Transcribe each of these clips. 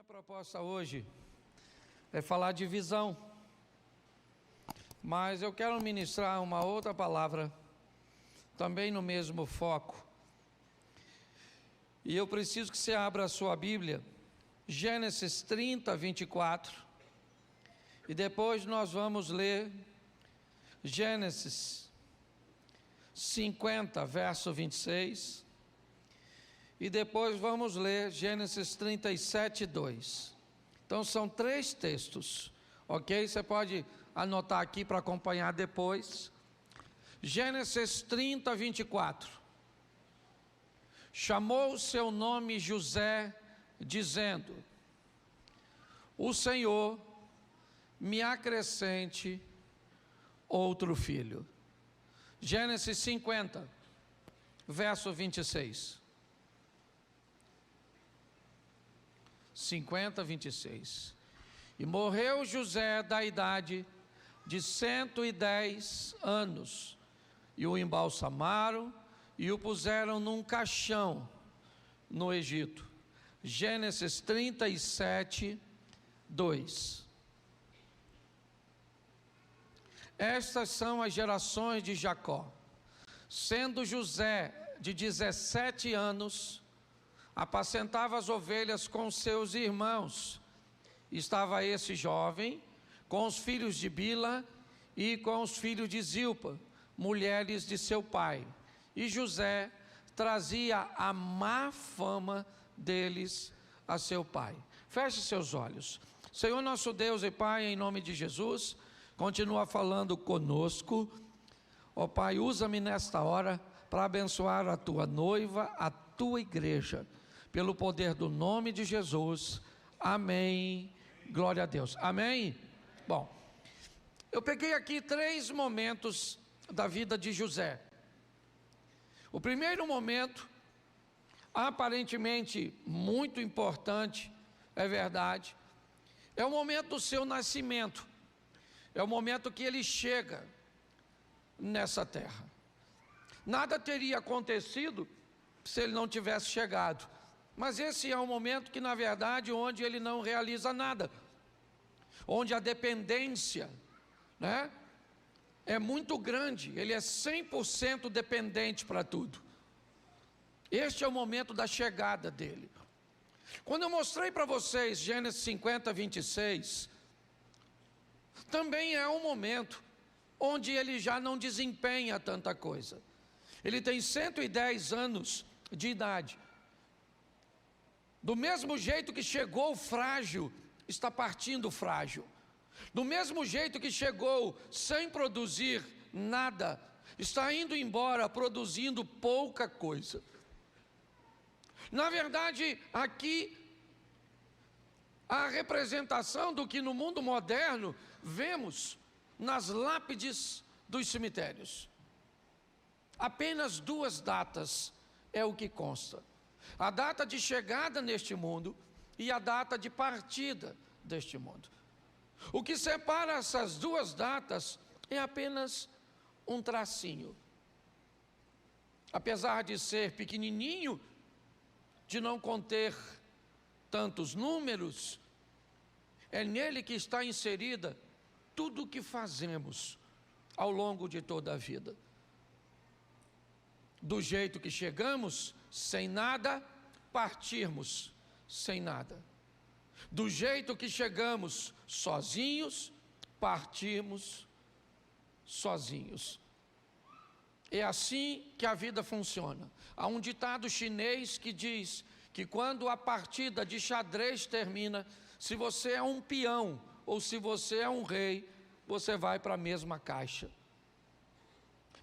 minha proposta hoje é falar de visão, mas eu quero ministrar uma outra palavra, também no mesmo foco. E eu preciso que você abra a sua Bíblia, Gênesis 30, 24, e depois nós vamos ler Gênesis 50, verso 26, e depois vamos ler Gênesis 37, 2. Então são 3 textos, ok? Você pode anotar aqui para acompanhar depois. Gênesis 30, 24. Chamou o seu nome José, dizendo: o Senhor me acrescente outro filho. Gênesis 50, verso 26. 50, 26. E morreu José da idade de 110 anos, e o embalsamaram e o puseram num caixão no Egito. Gênesis 37, 2. Estas são as gerações de Jacó. Sendo José de 17 anos, apacentava as ovelhas com seus irmãos. Estava esse jovem com os filhos de Bila e com os filhos de Zilpa, mulheres de seu pai. E José trazia a má fama deles a seu pai. Feche seus olhos. Senhor nosso Deus e Pai, em nome de Jesus, continua falando conosco. Ó Pai, usa-me nesta hora para abençoar a tua noiva, a tua igreja, pelo poder do nome de Jesus. Amém. Glória a Deus. Amém. Bom, eu peguei aqui 3 momentos da vida de José. O primeiro momento, aparentemente muito importante, é verdade, é o momento do seu nascimento. É o momento que ele chega nessa terra. Nada teria acontecido se ele não tivesse chegado. Mas esse é um momento que, na verdade, onde ele não realiza nada, onde a dependência, é muito grande, ele é 100% dependente para tudo. Este é o momento da chegada dele. Quando eu mostrei para vocês Gênesis 50, 26, também é um momento onde ele já não desempenha tanta coisa. Ele tem 110 anos de idade. Do mesmo jeito que chegou frágil, está partindo frágil. Do mesmo jeito que chegou sem produzir nada, está indo embora produzindo pouca coisa. Na verdade, aqui, a representação do que no mundo moderno vemos nas lápides dos cemitérios. Apenas 2 datas é o que consta: a data de chegada neste mundo e a data de partida deste mundo. O que separa essas 2 datas é apenas um tracinho. Apesar de ser pequenininho, de não conter tantos números, é nele que está inserida tudo o que fazemos ao longo de toda a vida. Do jeito que chegamos, sem nada, partirmos sem nada. Do jeito que chegamos sozinhos, partimos sozinhos. É assim que a vida funciona. Há um ditado chinês que diz que quando a partida de xadrez termina, se você é um peão ou se você é um rei, você vai para a mesma caixa.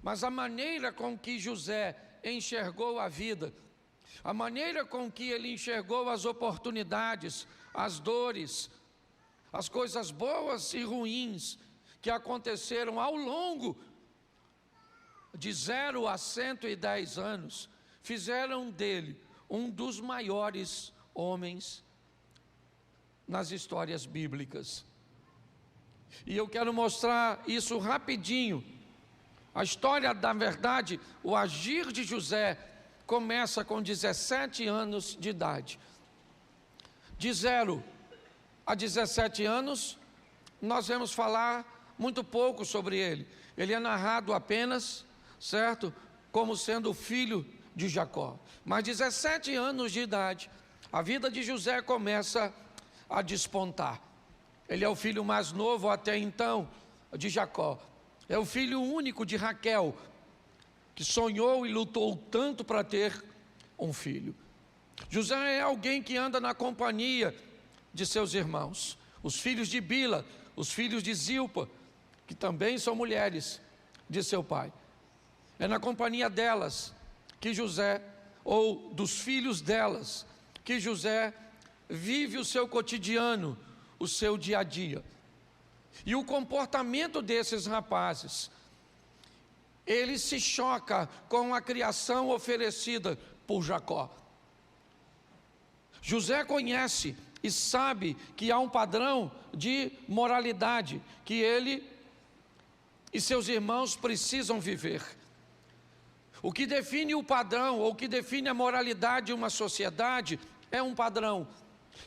Mas a maneira com que José enxergou a vida, a maneira com que ele enxergou as oportunidades, as dores, as coisas boas e ruins que aconteceram ao longo de 0 a 110 anos, fizeram dele um dos maiores homens nas histórias bíblicas. E eu quero mostrar isso rapidinho. A história, da verdade, o agir de José começa com 17 anos de idade. De 0 a 17 anos, nós vamos falar muito pouco sobre ele. Ele é narrado apenas, certo, como sendo filho de Jacó. Mas 17 anos de idade, a vida de José começa a despontar. Ele é o filho mais novo até então de Jacó. É o filho único de Raquel, que sonhou e lutou tanto para ter um filho. José é alguém que anda na companhia de seus irmãos, os filhos de Bila, os filhos de Zilpa, que também são mulheres de seu pai. É na companhia delas que José, ou dos filhos delas, que José vive o seu cotidiano, o seu dia a dia. E o comportamento desses rapazes, ele se choca com a criação oferecida por Jacó. José conhece e sabe que há um padrão de moralidade que ele e seus irmãos precisam viver. O que define o padrão, ou o que define a moralidade de uma sociedade, é um padrão.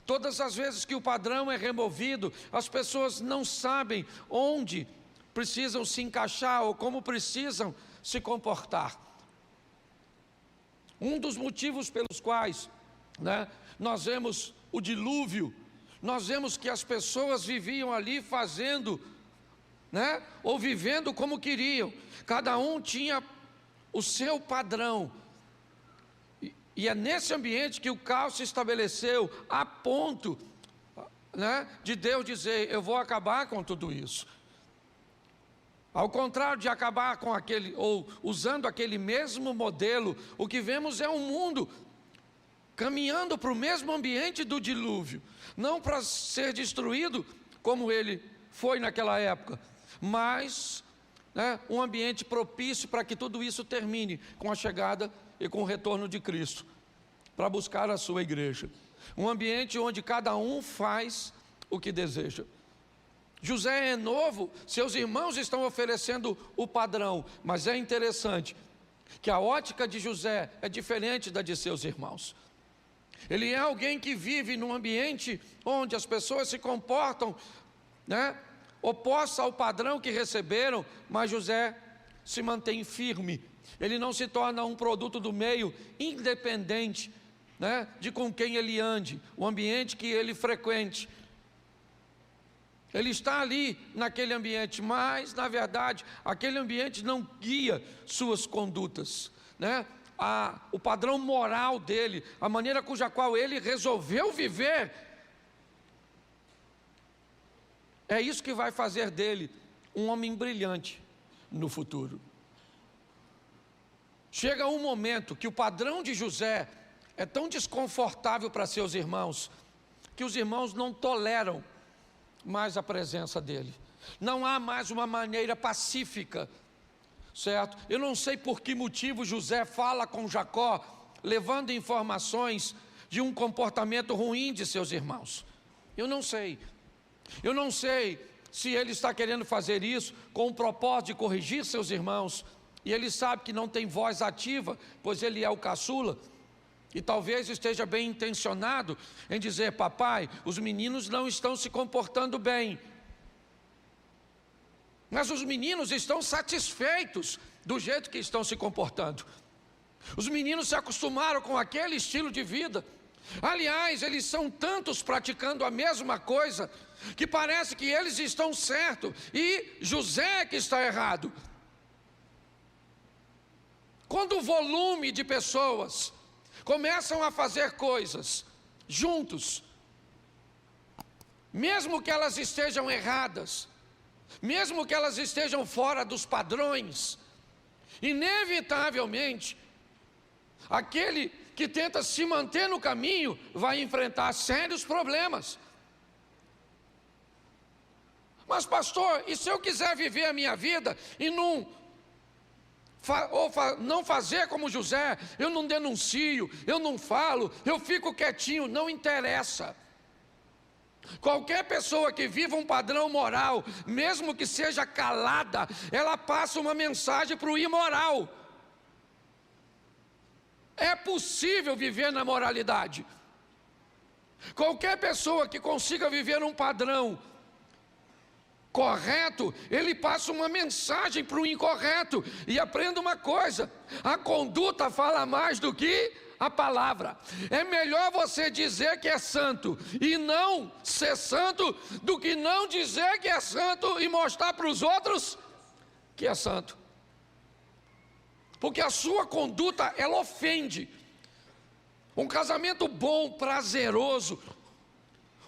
Todas as vezes que o padrão é removido, as pessoas não sabem onde precisam se encaixar ou como precisam se comportar. Um dos motivos pelos quais, nós vemos o dilúvio, nós vemos que as pessoas viviam ali fazendo, ou vivendo como queriam. Cada um tinha o seu padrão. E é nesse ambiente que o caos se estabeleceu, a ponto, de Deus dizer: eu vou acabar com tudo isso. Ao contrário de acabar com aquele, ou usando aquele mesmo modelo, o que vemos é um mundo caminhando para o mesmo ambiente do dilúvio, não para ser destruído como ele foi naquela época, mas um ambiente propício para que tudo isso termine com a chegada e com o retorno de Cristo, para buscar a sua igreja. Um ambiente onde cada um faz o que deseja. José é novo, seus irmãos estão oferecendo o padrão, mas é interessante que a ótica de José é diferente da de seus irmãos. Ele é alguém que vive num ambiente onde as pessoas se comportam, oposta ao padrão que receberam, mas José se mantém firme. Ele não se torna um produto do meio, independente, de com quem ele ande, o ambiente que ele frequente. Ele está ali naquele ambiente, mas na verdade aquele ambiente não guia suas condutas, o padrão moral dele, a maneira cuja qual ele resolveu viver, é isso que vai fazer dele um homem brilhante no futuro. Chega um momento que o padrão de José é tão desconfortável para seus irmãos, que os irmãos não toleram mais a presença dele. Não há mais uma maneira pacífica, certo? Eu não sei por que motivo José fala com Jacó, levando informações de um comportamento ruim de seus irmãos. Eu não sei se ele está querendo fazer isso com o propósito de corrigir seus irmãos, e ele sabe que não tem voz ativa, pois ele é o caçula, e talvez esteja bem intencionado em dizer: papai, os meninos não estão se comportando bem, mas os meninos estão satisfeitos do jeito que estão se comportando. Os meninos se acostumaram com aquele estilo de vida. Aliás, eles são tantos praticando a mesma coisa, que parece que eles estão certos e José é que está errado. Quando o volume de pessoas começam a fazer coisas juntos, mesmo que elas estejam erradas, mesmo que elas estejam fora dos padrões, inevitavelmente, aquele que tenta se manter no caminho vai enfrentar sérios problemas. Mas pastor, e se eu quiser viver a minha vida e não fazer como José, eu não denuncio, eu não falo, eu fico quietinho? Não interessa. Qualquer pessoa que viva um padrão moral, mesmo que seja calada, ela passa uma mensagem para o imoral. É possível viver na moralidade. Qualquer pessoa que consiga viver num padrão correto, ele passa uma mensagem para o incorreto. E aprenda uma coisa: a conduta fala mais do que a palavra. É melhor você dizer que é santo e não ser santo, do que não dizer que é santo e mostrar para os outros que é santo. Porque a sua conduta, ela ofende. Um casamento bom, prazeroso,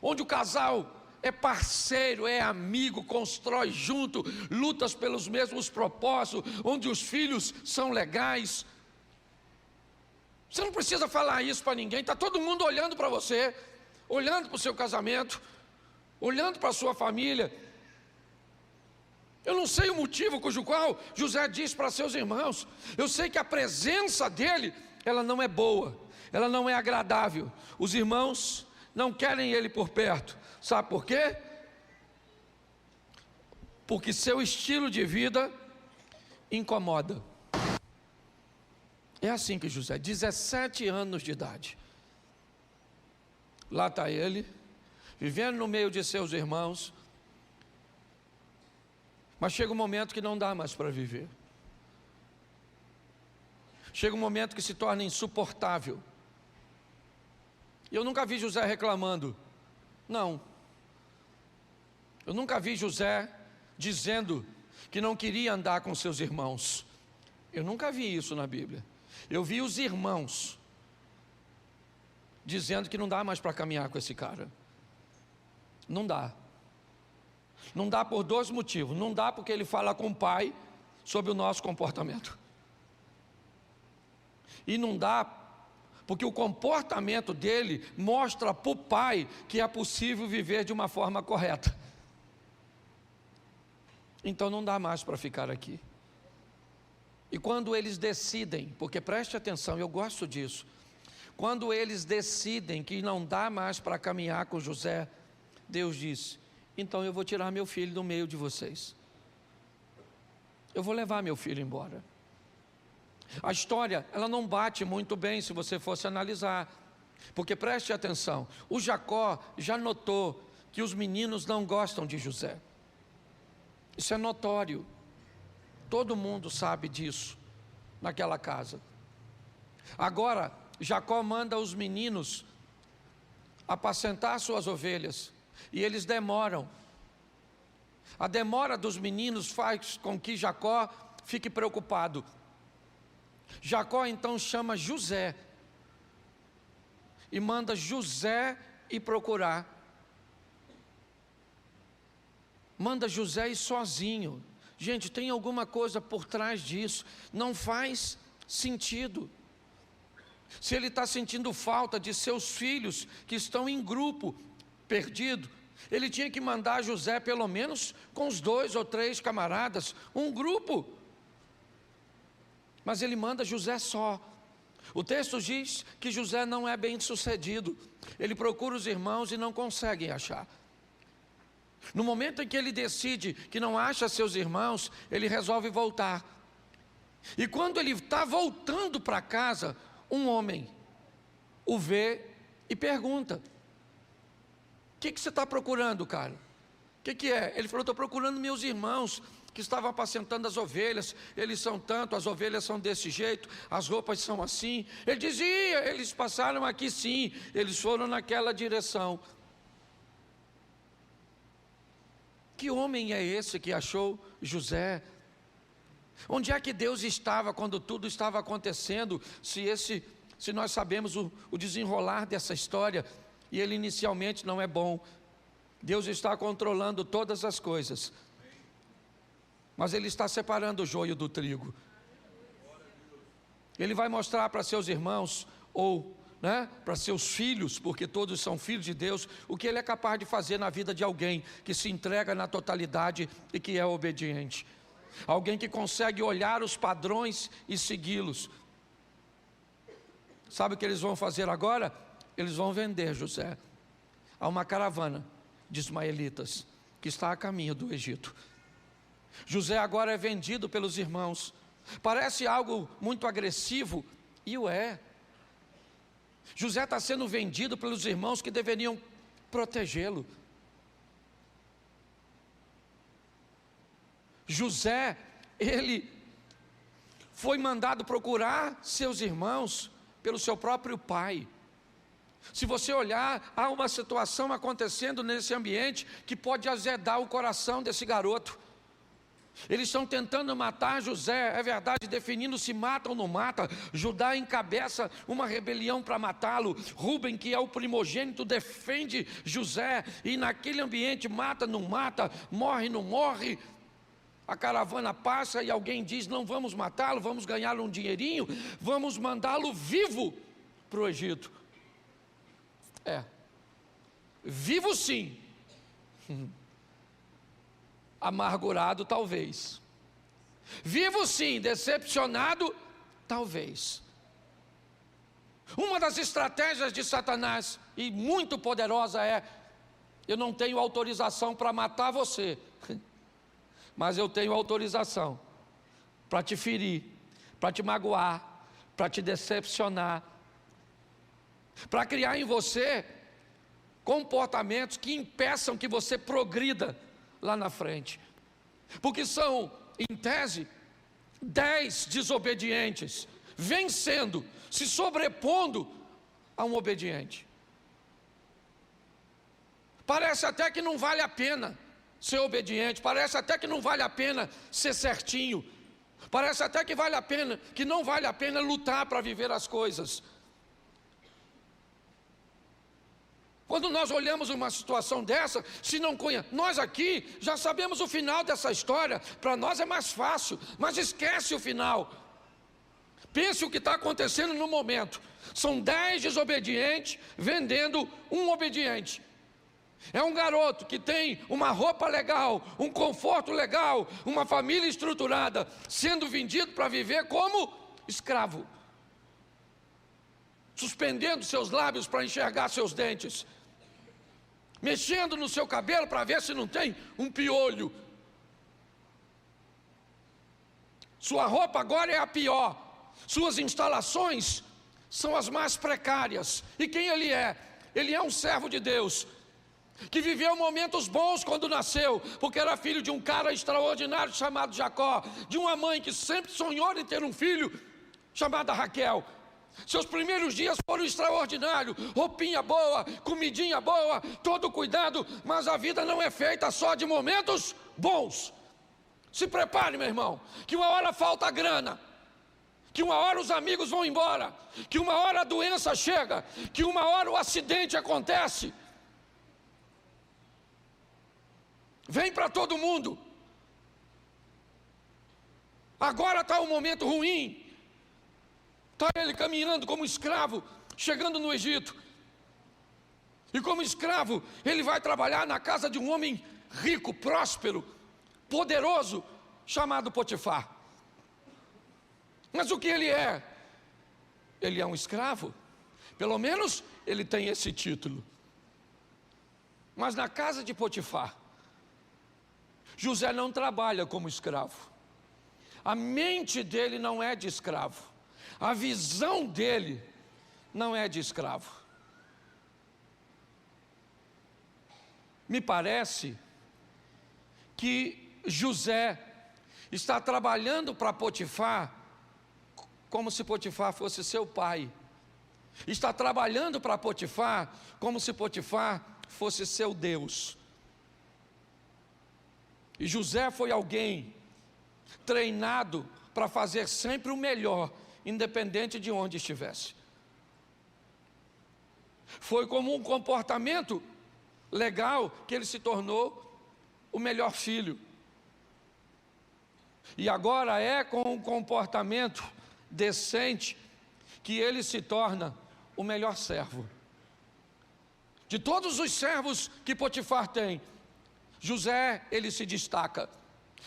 onde o casal é parceiro, é amigo, constrói junto, lutas pelos mesmos propósitos, onde os filhos são legais. Você não precisa falar isso para ninguém, está todo mundo olhando para você, olhando para o seu casamento, olhando para a sua família. Eu não sei o motivo cujo qual José disse para seus irmãos. Eu sei que a presença dele, ela não é boa, ela não é agradável. Os irmãos não querem ele por perto. Sabe por quê? Porque seu estilo de vida incomoda. É assim que José, 17 anos de idade, lá está ele, vivendo no meio de seus irmãos, mas chega um momento que não dá mais para viver. Chega um momento que se torna insuportável. E eu nunca vi José reclamando, não. Eu nunca vi José dizendo que não queria andar com seus irmãos. Eu nunca vi isso na Bíblia. Eu vi os irmãos dizendo que não dá mais para caminhar com esse cara. Não dá. Não dá por dois motivos. Não dá porque ele fala com o pai sobre o nosso comportamento. E não dá porque o comportamento dele mostra para o pai que é possível viver de uma forma correta. Então não dá mais para ficar aqui. E quando eles decidem, porque preste atenção, eu gosto disso. Quando eles decidem que não dá mais para caminhar com José, Deus diz: então eu vou tirar meu filho do meio de vocês. Eu vou levar meu filho embora. A história, ela não bate muito bem se você fosse analisar. Porque preste atenção, o Jacó já notou que os meninos não gostam de José. Isso é notório. Todo mundo sabe disso naquela casa. Agora, Jacó manda os meninos apacentar suas ovelhas. E eles demoram. A demora dos meninos faz com que Jacó fique preocupado. Jacó então chama José. E manda José ir procurar. Manda José ir sozinho. Gente, tem alguma coisa por trás disso. Não faz sentido. Se ele está sentindo falta de seus filhos que estão em grupo, perdido, ele tinha que mandar José pelo menos com os 2 ou 3 camaradas, um grupo. Mas ele manda José só. O texto diz que José não é bem sucedido. Ele procura os irmãos e não consegue achar. No momento em que ele decide que não acha seus irmãos, ele resolve voltar. E quando ele está voltando para casa, um homem o vê e pergunta: o que você está procurando, cara? O que é? Ele falou: estou procurando meus irmãos que estavam apacentando as ovelhas. Eles são tanto, as ovelhas são desse jeito, as roupas são assim. Ele dizia: eles passaram aqui sim, eles foram naquela direção. Que homem é esse que achou José? Onde é que Deus estava quando tudo estava acontecendo? Se nós sabemos o desenrolar dessa história, e ele inicialmente não é bom. Deus está controlando todas as coisas, mas Ele está separando o joio do trigo. Ele vai mostrar para seus irmãos, ou para seus filhos, porque todos são filhos de Deus, o que Ele é capaz de fazer na vida de alguém que se entrega na totalidade e que é obediente. Alguém que consegue olhar os padrões e segui-los. Sabe o que eles vão fazer agora? Eles vão vender José a uma caravana de ismaelitas que está a caminho do Egito. José agora é vendido pelos irmãos. Parece algo muito agressivo, e o é. José está sendo vendido pelos irmãos que deveriam protegê-lo. José, ele foi mandado procurar seus irmãos pelo seu próprio pai. Se você olhar, há uma situação acontecendo nesse ambiente que pode azedar o coração desse garoto. Eles estão tentando matar José, é verdade, definindo se mata ou não mata. Judá encabeça uma rebelião para matá-lo. Rúben, que é o primogênito, defende José. E naquele ambiente, mata, não mata, morre, não morre. A caravana passa e alguém diz: não vamos matá-lo, vamos ganhar um dinheirinho, vamos mandá-lo vivo para o Egito. Vivo sim. Amargurado talvez, vivo sim, decepcionado talvez. Uma das estratégias de Satanás, e muito poderosa, é: eu não tenho autorização para matar você, mas eu tenho autorização para te ferir, para te magoar, para te decepcionar, para criar em você comportamentos que impeçam que você progrida lá na frente. Porque são, em tese, 10 desobedientes vencendo, se sobrepondo a um obediente. Parece até que não vale a pena ser obediente, parece até que não vale a pena ser certinho, parece até que não vale a pena lutar para viver as coisas. Quando nós olhamos uma situação dessa, se não conhece, nós aqui já sabemos o final dessa história, para nós é mais fácil, mas esquece o final. Pense o que está acontecendo no momento. São 10 desobedientes vendendo um obediente. É um garoto que tem uma roupa legal, um conforto legal, uma família estruturada, sendo vendido para viver como escravo, suspendendo seus lábios para enxergar seus dentes, mexendo no seu cabelo para ver se não tem um piolho. Sua roupa agora é a pior, suas instalações são as mais precárias. E quem ele é? Ele é um servo de Deus, que viveu momentos bons quando nasceu, porque era filho de um cara extraordinário chamado Jacó, de uma mãe que sempre sonhou em ter um filho chamado Raquel. Seus primeiros dias foram extraordinários, roupinha boa, comidinha boa, todo cuidado, mas a vida não é feita só de momentos bons. Se prepare, meu irmão, que uma hora falta grana, que uma hora os amigos vão embora, que uma hora a doença chega, que uma hora o acidente acontece. Vem para todo mundo. Agora está um momento ruim. Está ele caminhando como escravo, chegando no Egito. E como escravo, ele vai trabalhar na casa de um homem rico, próspero, poderoso, chamado Potifar. Mas o que ele é? Ele é um escravo. Pelo menos ele tem esse título. Mas na casa de Potifar, José não trabalha como escravo. A mente dele não é de escravo. A visão dele não é de escravo. Me parece que José está trabalhando para Potifar como se Potifar fosse seu pai. Está trabalhando para Potifar como se Potifar fosse seu Deus. E José foi alguém treinado para fazer sempre o melhor, independente de onde estivesse. Foi como um comportamento legal que ele se tornou o melhor filho. E agora é com um comportamento decente que ele se torna o melhor servo. De todos os servos que Potifar tem, José, ele se destaca.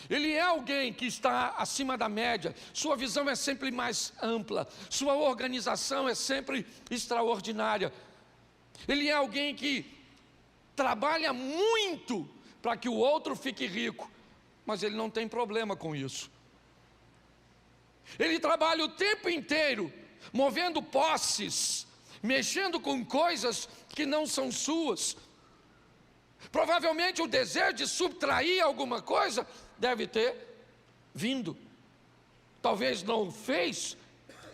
Ele é alguém que está acima da média, sua visão é sempre mais ampla, sua organização é sempre extraordinária. Ele é alguém que trabalha muito para que o outro fique rico, mas ele não tem problema com isso. Ele trabalha o tempo inteiro, movendo posses, mexendo com coisas que não são suas. Provavelmente o desejo de subtrair alguma coisa deve ter vindo. Talvez não fez,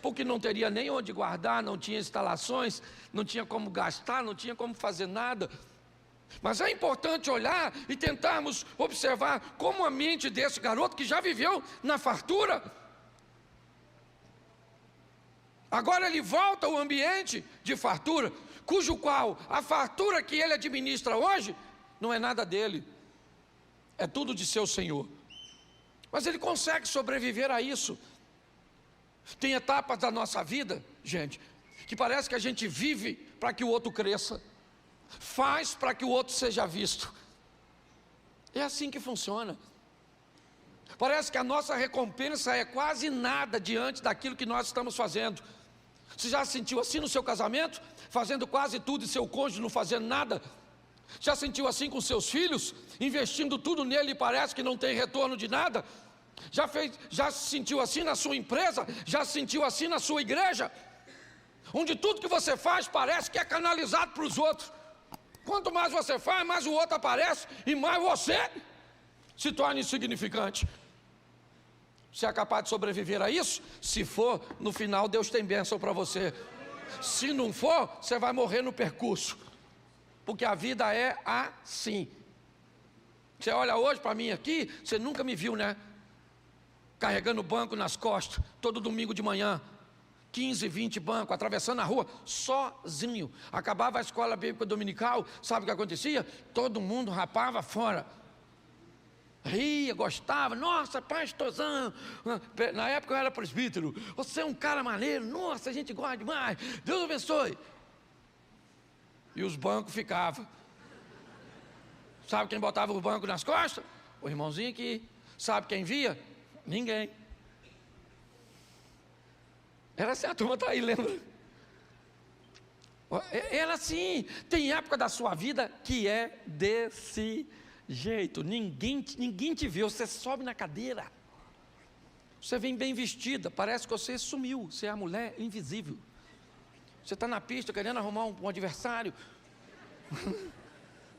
porque não teria nem onde guardar, não tinha instalações, não tinha como gastar, não tinha como fazer nada. Mas é importante olhar e tentarmos observar como a mente desse garoto que já viveu na fartura, agora ele volta ao ambiente de fartura, cujo qual a fartura que ele administra hoje não é nada dele, é tudo de seu Senhor. Mas ele consegue sobreviver a isso. Tem etapas da nossa vida, gente, que parece que a gente vive para que o outro cresça, faz para que o outro seja visto. É assim que funciona. Parece que a nossa recompensa é quase nada diante daquilo que nós estamos fazendo. Você já se sentiu assim no seu casamento? Fazendo quase tudo e seu cônjuge não fazendo nada? Já sentiu assim com seus filhos? Investindo tudo nele e parece que não tem retorno de nada? Já se sentiu assim na sua empresa? Já se sentiu assim na sua igreja? Onde tudo que você faz parece que é canalizado para os outros. Quanto mais você faz, mais o outro aparece e mais você se torna insignificante. Você é capaz de sobreviver a isso? Se for, no final Deus tem bênção para você. Se não for, você vai morrer no percurso. Porque a vida é assim. Você olha hoje para mim aqui, você nunca me viu, né? Carregando banco nas costas, todo domingo de manhã. 15, 20 bancos, atravessando a rua, sozinho. Acabava a escola bíblica dominical, sabe o que acontecia? Todo mundo rapava fora. Ria, gostava, nossa, pastorzão. Na época eu era presbítero. Você é um cara maneiro, nossa, a gente gosta demais. Deus abençoe. E os bancos ficavam. Sabe quem botava o banco nas costas? O irmãozinho aqui. Sabe quem via? Ninguém. Era assim, a turma está aí, lembra? Era assim. Tem época da sua vida que é desse jeito. Ninguém te vê, você sobe na cadeira. Você vem bem vestida, parece que você sumiu. Você é a mulher invisível. Você está na pista querendo arrumar um adversário.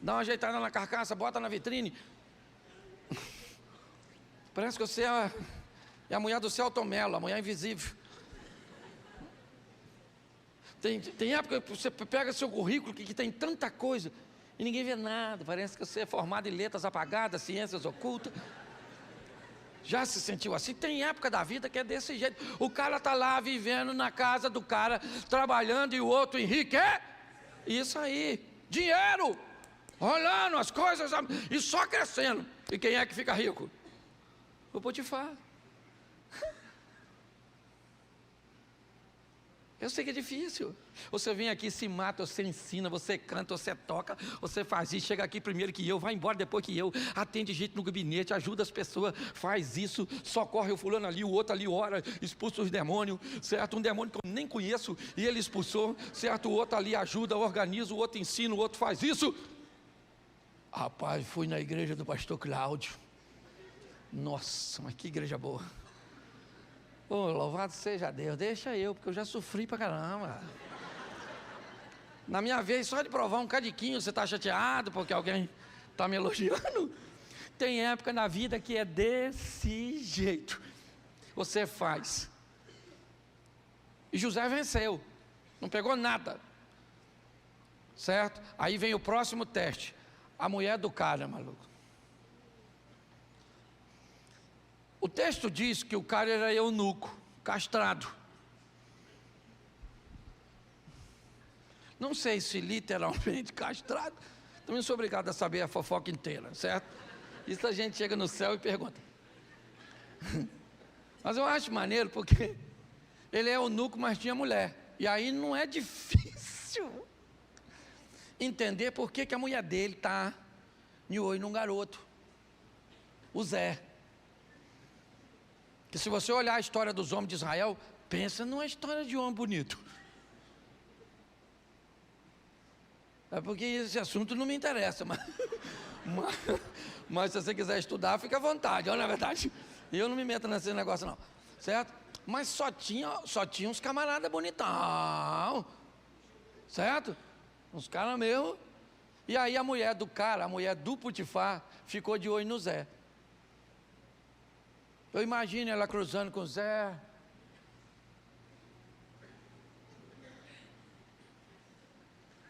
Dá uma ajeitada na carcaça, bota na vitrine. Parece que você é a mulher do Celton Mello, a mulher invisível. Tem época que você pega seu currículo que tem tanta coisa e ninguém vê nada. Parece que você é formado em letras apagadas, ciências ocultas. Já se sentiu assim? Tem época da vida que é desse jeito. O cara está lá vivendo na casa do cara, trabalhando, e o outro Henrique isso aí, dinheiro, rolando as coisas e só crescendo. E quem é que fica rico? O Potifar. Eu sei que é difícil. Você vem aqui, se mata, você ensina, você canta, você toca, você faz isso, chega aqui primeiro que eu, vai embora depois que eu, atende gente no gabinete, ajuda as pessoas, faz isso, socorre o fulano ali, o outro ali ora, expulsa os demônios, certo? Um demônio que eu nem conheço e ele expulsou, certo? O outro ali ajuda, organiza, o outro ensina, o outro faz isso. Rapaz, fui na igreja do pastor Cláudio. Nossa, mas que igreja boa. Oh, louvado seja Deus, deixa eu, porque eu já sofri pra caramba. Na minha vez, só de provar um cadiquinho, você está chateado porque alguém está me elogiando. Tem época na vida que é desse jeito. Você faz. E José venceu, não pegou nada. Certo? Aí vem o próximo teste. A mulher do cara, maluco. O texto diz que o cara era eunuco, castrado. Não sei se literalmente castrado. Também sou obrigado a saber a fofoca inteira, certo? Isso a gente chega no céu e pergunta. Mas eu acho maneiro porque ele é eunuco, mas tinha mulher. E aí não é difícil entender por que a mulher dele está de olho num garoto, o Zé. Que se você olhar a história dos homens de Israel, pensa numa história de homem bonito. É porque esse assunto não me interessa, mas se você quiser estudar, fica à vontade, olha, na verdade. Eu não me meto nesse negócio não, certo? Mas só tinha uns camaradas bonitão. certo? Uns caras mesmo. E aí a mulher do cara, a mulher do Potifar, ficou de olho no Zé. Eu imagino ela cruzando com o Zé.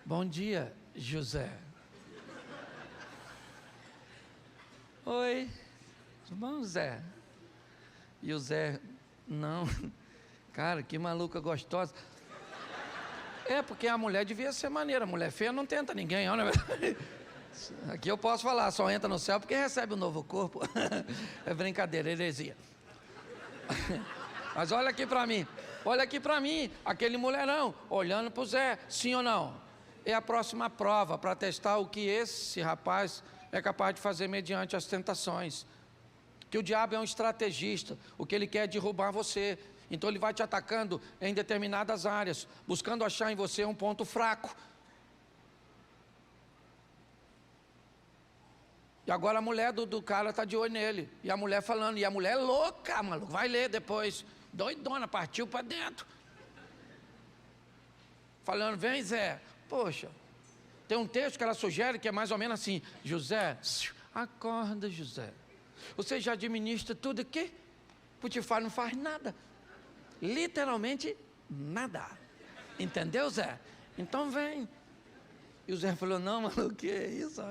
Bom dia, José. Oi, tudo bom, Zé? E o Zé, não, cara, que maluca gostosa. É, porque a mulher devia ser maneira, a mulher feia não tenta ninguém, olha. Aqui eu posso falar, só entra no céu porque recebe um novo corpo. É brincadeira, heresia. Mas olha aqui para mim, aquele mulherão, olhando para o Zé, sim ou não? É a próxima prova para testar o que esse rapaz é capaz de fazer mediante as tentações. Que o diabo é um estrategista, o que ele quer é derrubar você. Então ele vai te atacando em determinadas áreas, buscando achar em você um ponto fraco. E agora a mulher do cara está de olho nele. E a mulher falando, e a mulher é louca, maluco, vai ler depois. Doidona, partiu para dentro. Falando, vem Zé. Poxa, tem um texto que ela sugere que é mais ou menos assim: José, acorda José. Você já administra tudo aqui? Potifar não faz nada. Literalmente nada. Entendeu, Zé? Então vem. E o Zé falou, não, mano, o que é isso?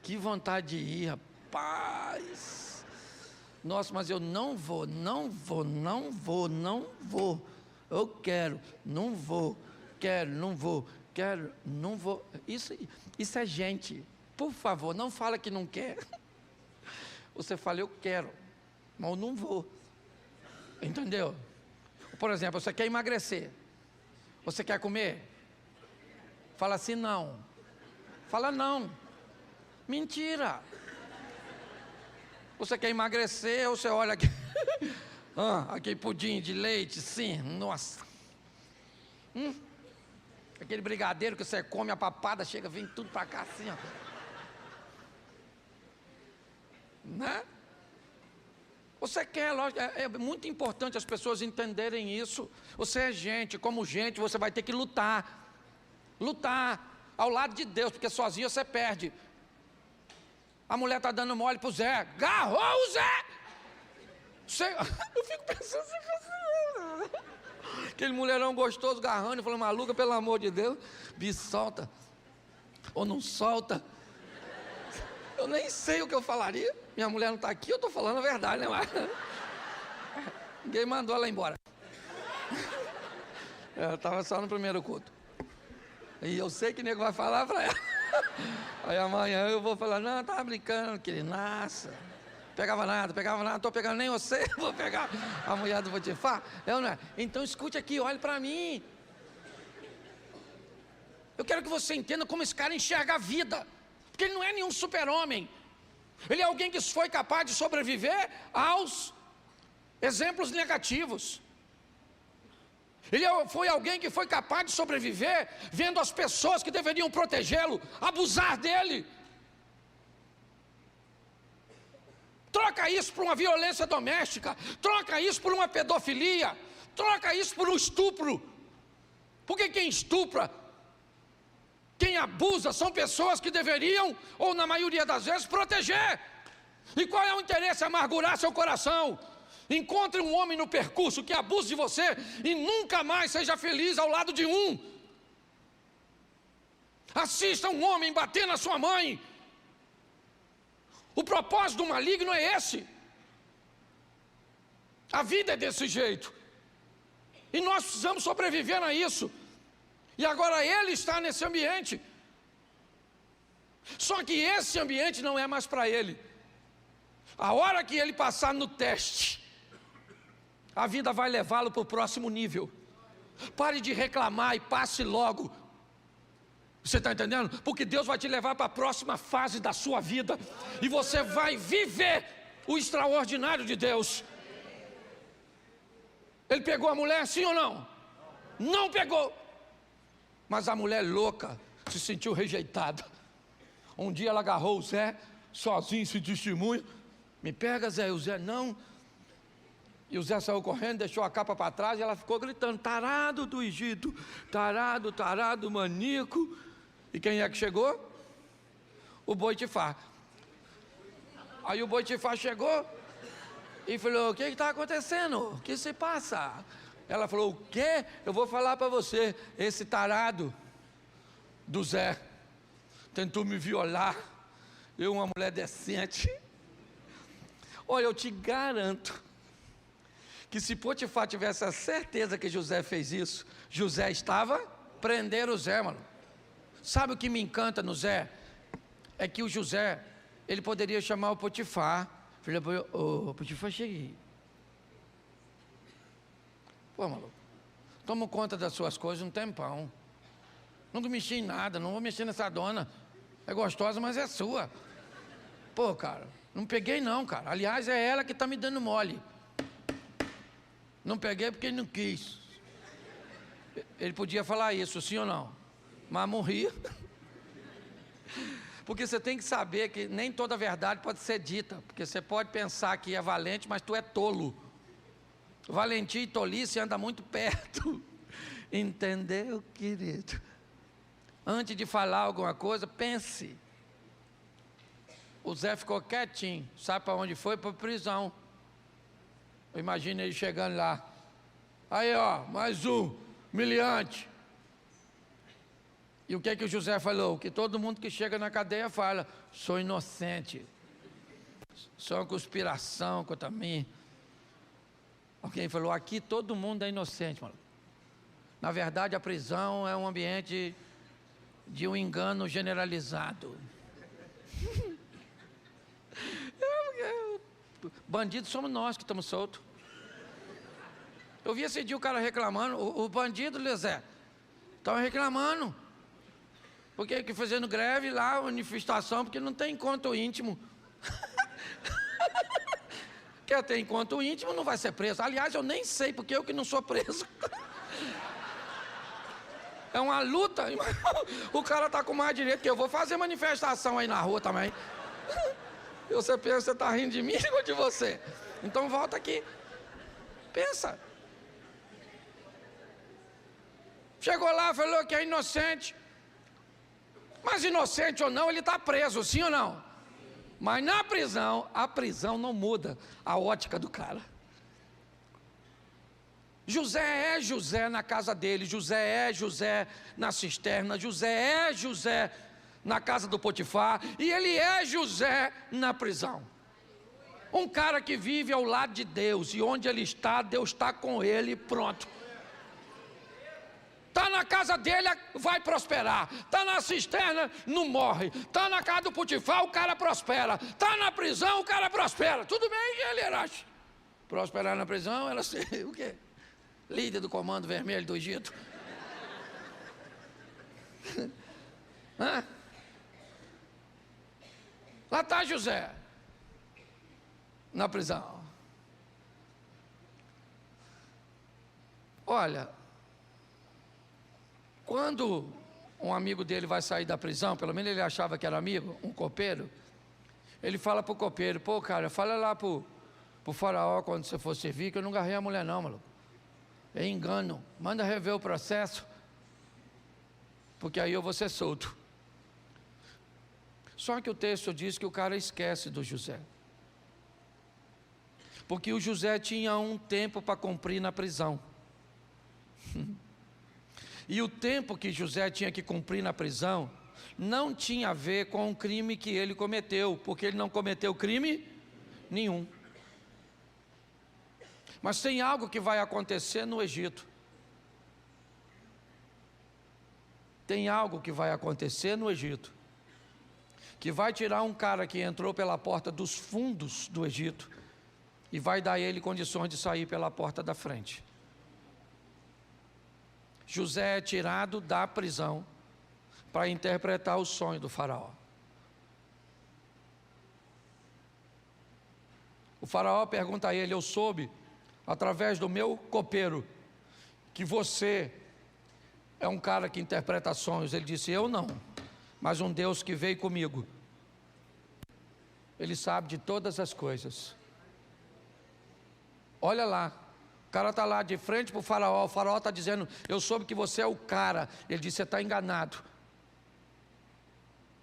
Que vontade de ir, rapaz. Nossa, mas eu não vou. Eu quero, não vou. Quero, não vou. Quero, não vou. Isso é gente. Por favor, não fala que não quer. Você fala, eu quero, mas eu não vou. Entendeu? Por exemplo, você quer emagrecer. Você quer comer? Fala assim, não. Fala não. Mentira. Você quer emagrecer, você olha aqui. Aquele pudim de leite, sim. Nossa. Aquele brigadeiro que você come, a papada chega, vem tudo pra cá assim, ó. Né? Você quer, lógico, é muito importante as pessoas entenderem isso. Você é gente, como gente, você vai ter que lutar. Lutar ao lado de Deus, porque sozinho você perde. A mulher está dando mole pro Zé. Agarrou o Zé! Eu fico pensando assim. Aquele mulherão gostoso, garrando, falando, maluca, pelo amor de Deus, me solta. Ou não solta. Eu nem sei o que eu falaria. Minha mulher não está aqui, eu estou falando a verdade, né? Ninguém mandou ela embora. Eu estava só no primeiro culto. E eu sei que o nego vai falar para ela. Aí amanhã eu vou falar, não, estava brincando, querido, nossa. Pegava nada, não estou pegando nem você, vou pegar a mulher do Potifar. Não é? Então escute aqui, olhe para mim. Eu quero que você entenda como esse cara enxerga a vida. Porque ele não é nenhum super-homem. Ele é alguém que foi capaz de sobreviver aos exemplos negativos. Ele foi alguém que foi capaz de sobreviver vendo as pessoas que deveriam protegê-lo abusar dele. Troca isso por uma violência doméstica, troca isso por uma pedofilia, troca isso por um estupro. Porque quem estupra, quem abusa, são pessoas que deveriam, ou na maioria das vezes, proteger. E qual é o interesse? Amargurar seu coração. Encontre um homem no percurso que abuse de você e nunca mais seja feliz ao lado de um. Assista um homem bater na sua mãe. O propósito do maligno é esse. A vida é desse jeito. E nós precisamos sobreviver a isso. E agora ele está nesse ambiente. Só que esse ambiente não é mais para ele. A hora que ele passar no teste, a vida vai levá-lo para o próximo nível. Pare de reclamar e passe logo. Você está entendendo? Porque Deus vai te levar para a próxima fase da sua vida. E você vai viver o extraordinário de Deus. Ele pegou a mulher, sim ou não? Não pegou. Mas a mulher louca se sentiu rejeitada. Um dia ela agarrou o Zé, sozinho, se testemunha. Me pega, Zé. O Zé, não. E o Zé saiu correndo, deixou a capa para trás e ela ficou gritando: tarado do Egito, tarado, tarado, maníaco. E quem é que chegou? O Boitifar. Aí o Boitifar chegou e falou: o que está acontecendo? O que se passa? Ela falou: o quê? Eu vou falar para você. Esse tarado do Zé tentou me violar. Eu, uma mulher decente. Olha, eu te garanto que se Potifar tivesse a certeza que José fez isso, José estava prendendo o Zé, mano. Sabe o que me encanta no Zé? É que o José, ele poderia chamar o Potifar. Falei: ô Potifar, cheguei. Pô, maluco, tomo conta das suas coisas um tempão. Nunca mexi em nada, não vou mexer nessa dona. É gostosa, mas é sua. Pô, cara, não peguei não, cara. Aliás, é ela que está me dando mole. Não peguei porque ele não quis. Ele podia falar isso, sim ou não? Mas morria. Porque você tem que saber que nem toda verdade pode ser dita. Porque você pode pensar que é valente, mas tu é tolo. Valentia e tolice andam muito perto. Entendeu, querido? Antes de falar alguma coisa, pense. O Zé ficou quietinho. Sabe para onde foi? Para a prisão. Imagina ele chegando lá. Aí, ó, mais um humilhante. E o que é que o José falou? Que todo mundo que chega na cadeia fala: sou inocente. Sou uma conspiração contra mim. Alguém falou: aqui todo mundo é inocente, mano. Na verdade, a prisão é um ambiente de um engano generalizado. Bandidos somos nós que estamos soltos. Eu vi esse dia o cara reclamando, o bandido, Zé, estava reclamando, porque que fazendo greve lá, manifestação, porque não tem encontro íntimo. Quer ter encontro íntimo, não vai ser preso. Aliás, eu nem sei, porque eu que não sou preso. É uma luta. O cara está com mais direito que eu. Vou fazer manifestação aí na rua também. E você pensa que você está rindo de mim ou de você? Então volta aqui. Pensa. Chegou lá, falou que é inocente. Mas inocente ou não, ele está preso, sim ou não? Mas na prisão, a prisão não muda a ótica do cara. José é José na casa dele, José é José na cisterna, José é José na casa do Potifar, e ele é José na prisão. Um cara que vive ao lado de Deus, e onde ele está, Deus está com ele, pronto. Está na casa dele, vai prosperar. Está na cisterna, não morre. Está na casa do Potifar, o cara prospera. Está na prisão, o cara prospera. Tudo bem que ele era. Prosperar na prisão era ser o quê? Líder do Comando Vermelho do Egito. Lá está José, na prisão. Olha, quando um amigo dele vai sair da prisão, pelo menos ele achava que era amigo, um copeiro, ele fala para o copeiro: pô, cara, fala lá para o faraó quando você for servir, que eu não agarrei a mulher não, maluco. É engano, manda rever o processo, porque aí eu vou ser solto. Só que o texto diz que o cara esquece do José, porque o José tinha um tempo para cumprir na prisão. E o tempo que José tinha que cumprir na prisão não tinha a ver com o crime que ele cometeu, porque ele não cometeu crime nenhum. Mas tem algo que vai acontecer no Egito. Tem algo que vai acontecer no Egito, que vai tirar um cara que entrou pela porta dos fundos do Egito e vai dar a ele condições de sair pela porta da frente. José é tirado da prisão para interpretar o sonho do faraó. O faraó pergunta a ele: eu soube, através do meu copeiro, que você é um cara que interpreta sonhos. Ele disse: eu não, mas um Deus que veio comigo. Ele sabe de todas as coisas. Olha lá, o cara está lá de frente para o faraó está dizendo, eu soube que você é o cara. Ele disse, você está enganado.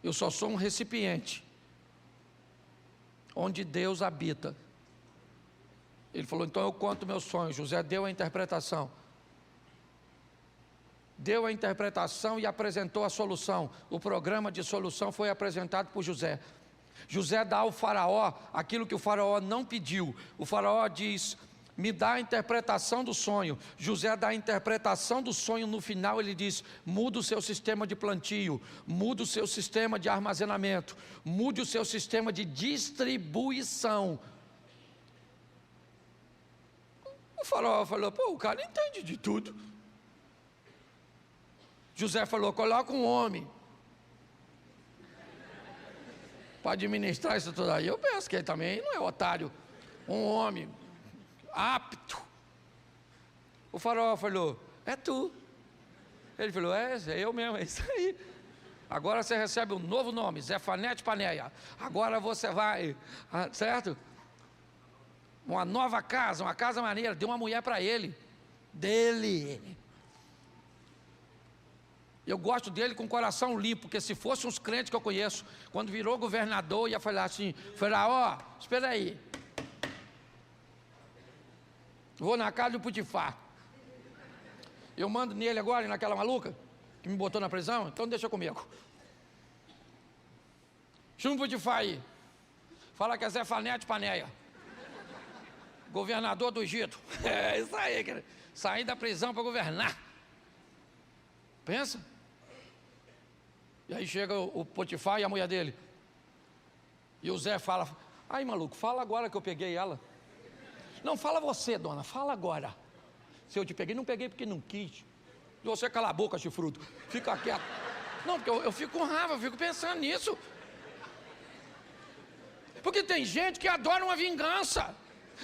Eu só sou um recipiente, onde Deus habita. Ele falou, então eu conto meu sonho. José deu a interpretação. Deu a interpretação e apresentou a solução. O programa de solução foi apresentado por José. José dá ao faraó aquilo que o faraó não pediu. O faraó diz, me dá a interpretação do sonho. José dá a interpretação do sonho. No final ele diz, muda o seu sistema de plantio, muda o seu sistema de armazenamento, mude o seu sistema de distribuição. O faraó falou, pô, o cara entende de tudo. José falou, coloca um homem para administrar isso tudo aí. Eu penso que ele também não é otário. Um homem apto. O faraó falou, é tu. Ele falou, é eu mesmo, é isso aí. Agora você recebe um novo nome, Zefanete Paneia. Agora você vai, certo? Uma nova casa, uma casa maneira. Deu uma mulher para ele, dele. Eu gosto dele com o coração limpo, porque se fosse uns crentes que eu conheço, quando virou governador, ia falar assim, faraó, espera aí. Vou na casa do Potifar. Eu mando nele agora e naquela maluca que me botou na prisão, então deixa comigo. Chama o Potifar aí. Fala que é Zefanete Paneia. Governador do Egito. É isso aí, cara. Sair da prisão para governar. Pensa. E aí chega o Potifar e a mulher dele. E o Zé fala, ai maluco, fala agora que eu peguei ela. Não, fala você, dona, fala agora. Se eu te peguei, não peguei porque não quis. E você cala a boca, chifrudo. Fica quieto. Não, porque eu fico com raiva, eu fico pensando nisso. Porque tem gente que adora uma vingança.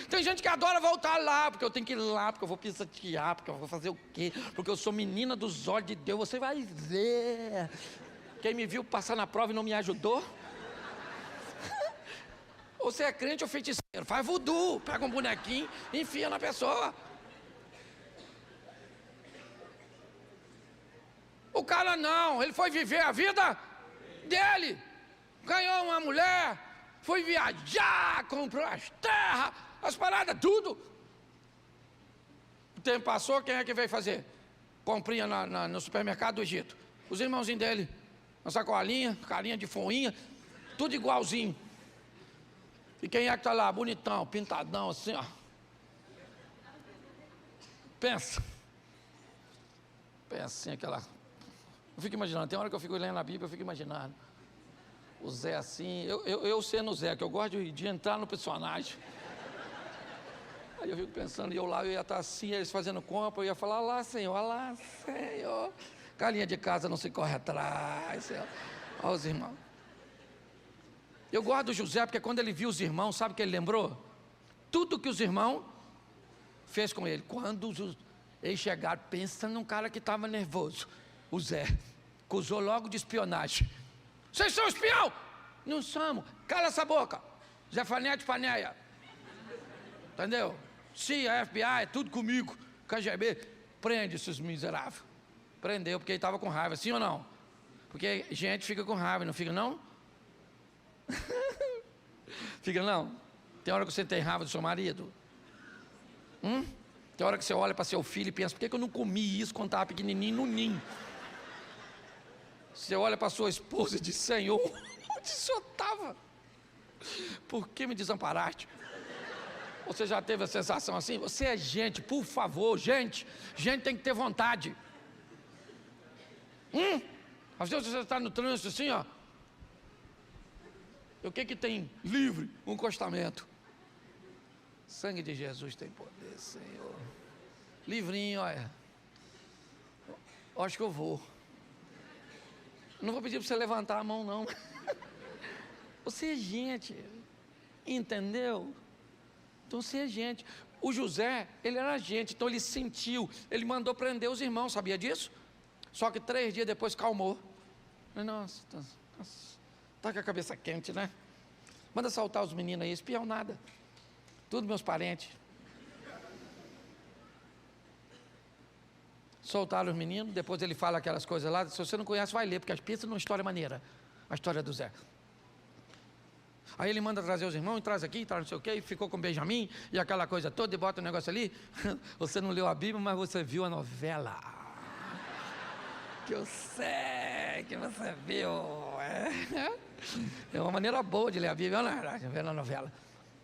Tem gente que adora voltar lá, porque eu tenho que ir lá, porque eu vou pisotear, porque eu vou fazer o quê? Porque eu sou menina dos olhos de Deus, você vai ver. Quem me viu passar na prova e não me ajudou? Você é crente ou feiticeiro? Faz voodoo, pega um bonequinho e enfia na pessoa. O cara não, ele foi viver a vida dele. Ganhou uma mulher, foi viajar, comprou as terras, as paradas, tudo. O tempo passou, quem é que veio fazer? Comprinha no supermercado do Egito. Os irmãozinhos dele, uma sacolinha, carinha de foinha, tudo igualzinho. E quem é que está lá? Bonitão, pintadão, assim, ó. Pensa. Pensa assim, aquela... Eu fico imaginando, tem hora que eu fico lendo a Bíblia, eu fico imaginando. O Zé assim, eu sendo o Zé, que eu gosto de entrar no personagem. Aí eu fico pensando, eu lá, eu ia estar assim, eles fazendo compra, eu ia falar, olha lá, Senhor. Galinha de casa não se corre atrás, Senhor. Olha os irmãos. Eu gosto do José, porque quando ele viu os irmãos, sabe o que ele lembrou? Tudo que os irmãos fez com ele. Quando eles chegaram, pensa num cara que estava nervoso. O Zé, acusou logo de espionagem. Vocês são espião? Não somos. Cala essa boca. Zefanete Paneia. Entendeu? CIA, FBI, é tudo comigo. KGB, prende esses miseráveis. Prendeu porque ele estava com raiva, sim ou não? Porque gente fica com raiva, não fica não? Fica não? Tem hora que você tem raiva do seu marido? Tem hora que você olha para seu filho e pensa, por que eu não comi isso quando estava pequenininho no ninho? Você olha para sua esposa e diz, Senhor, onde o senhor estava? Por que me desamparaste? Você já teve a sensação assim? Você é gente, por favor, gente tem que ter vontade. Às vezes você está no trânsito assim, ó. O que tem livre? Um encostamento. Sangue de Jesus tem poder, Senhor. Livrinho, olha. Acho que eu vou. Não vou pedir para você levantar a mão, não. Você é gente. Entendeu? Então você é gente. O José, ele era gente, então ele sentiu. Ele mandou prender os irmãos, sabia disso? Só que 3 dias depois calmou. Nossa, tá com a cabeça quente, né? Manda soltar os meninos aí, espião nada. Tudo meus parentes. Soltaram os meninos, depois ele fala aquelas coisas lá. Se você não conhece, vai ler, porque pensa numa história maneira, a história do Zé. Aí ele manda trazer os irmãos, traz aqui, traz não sei o quê, e ficou com Benjamim, e aquela coisa toda, e bota o negócio ali. Você não leu a Bíblia, mas você viu a novela. Que eu sei que você viu. É uma maneira boa de ler a Bíblia, não é? Ver a novela.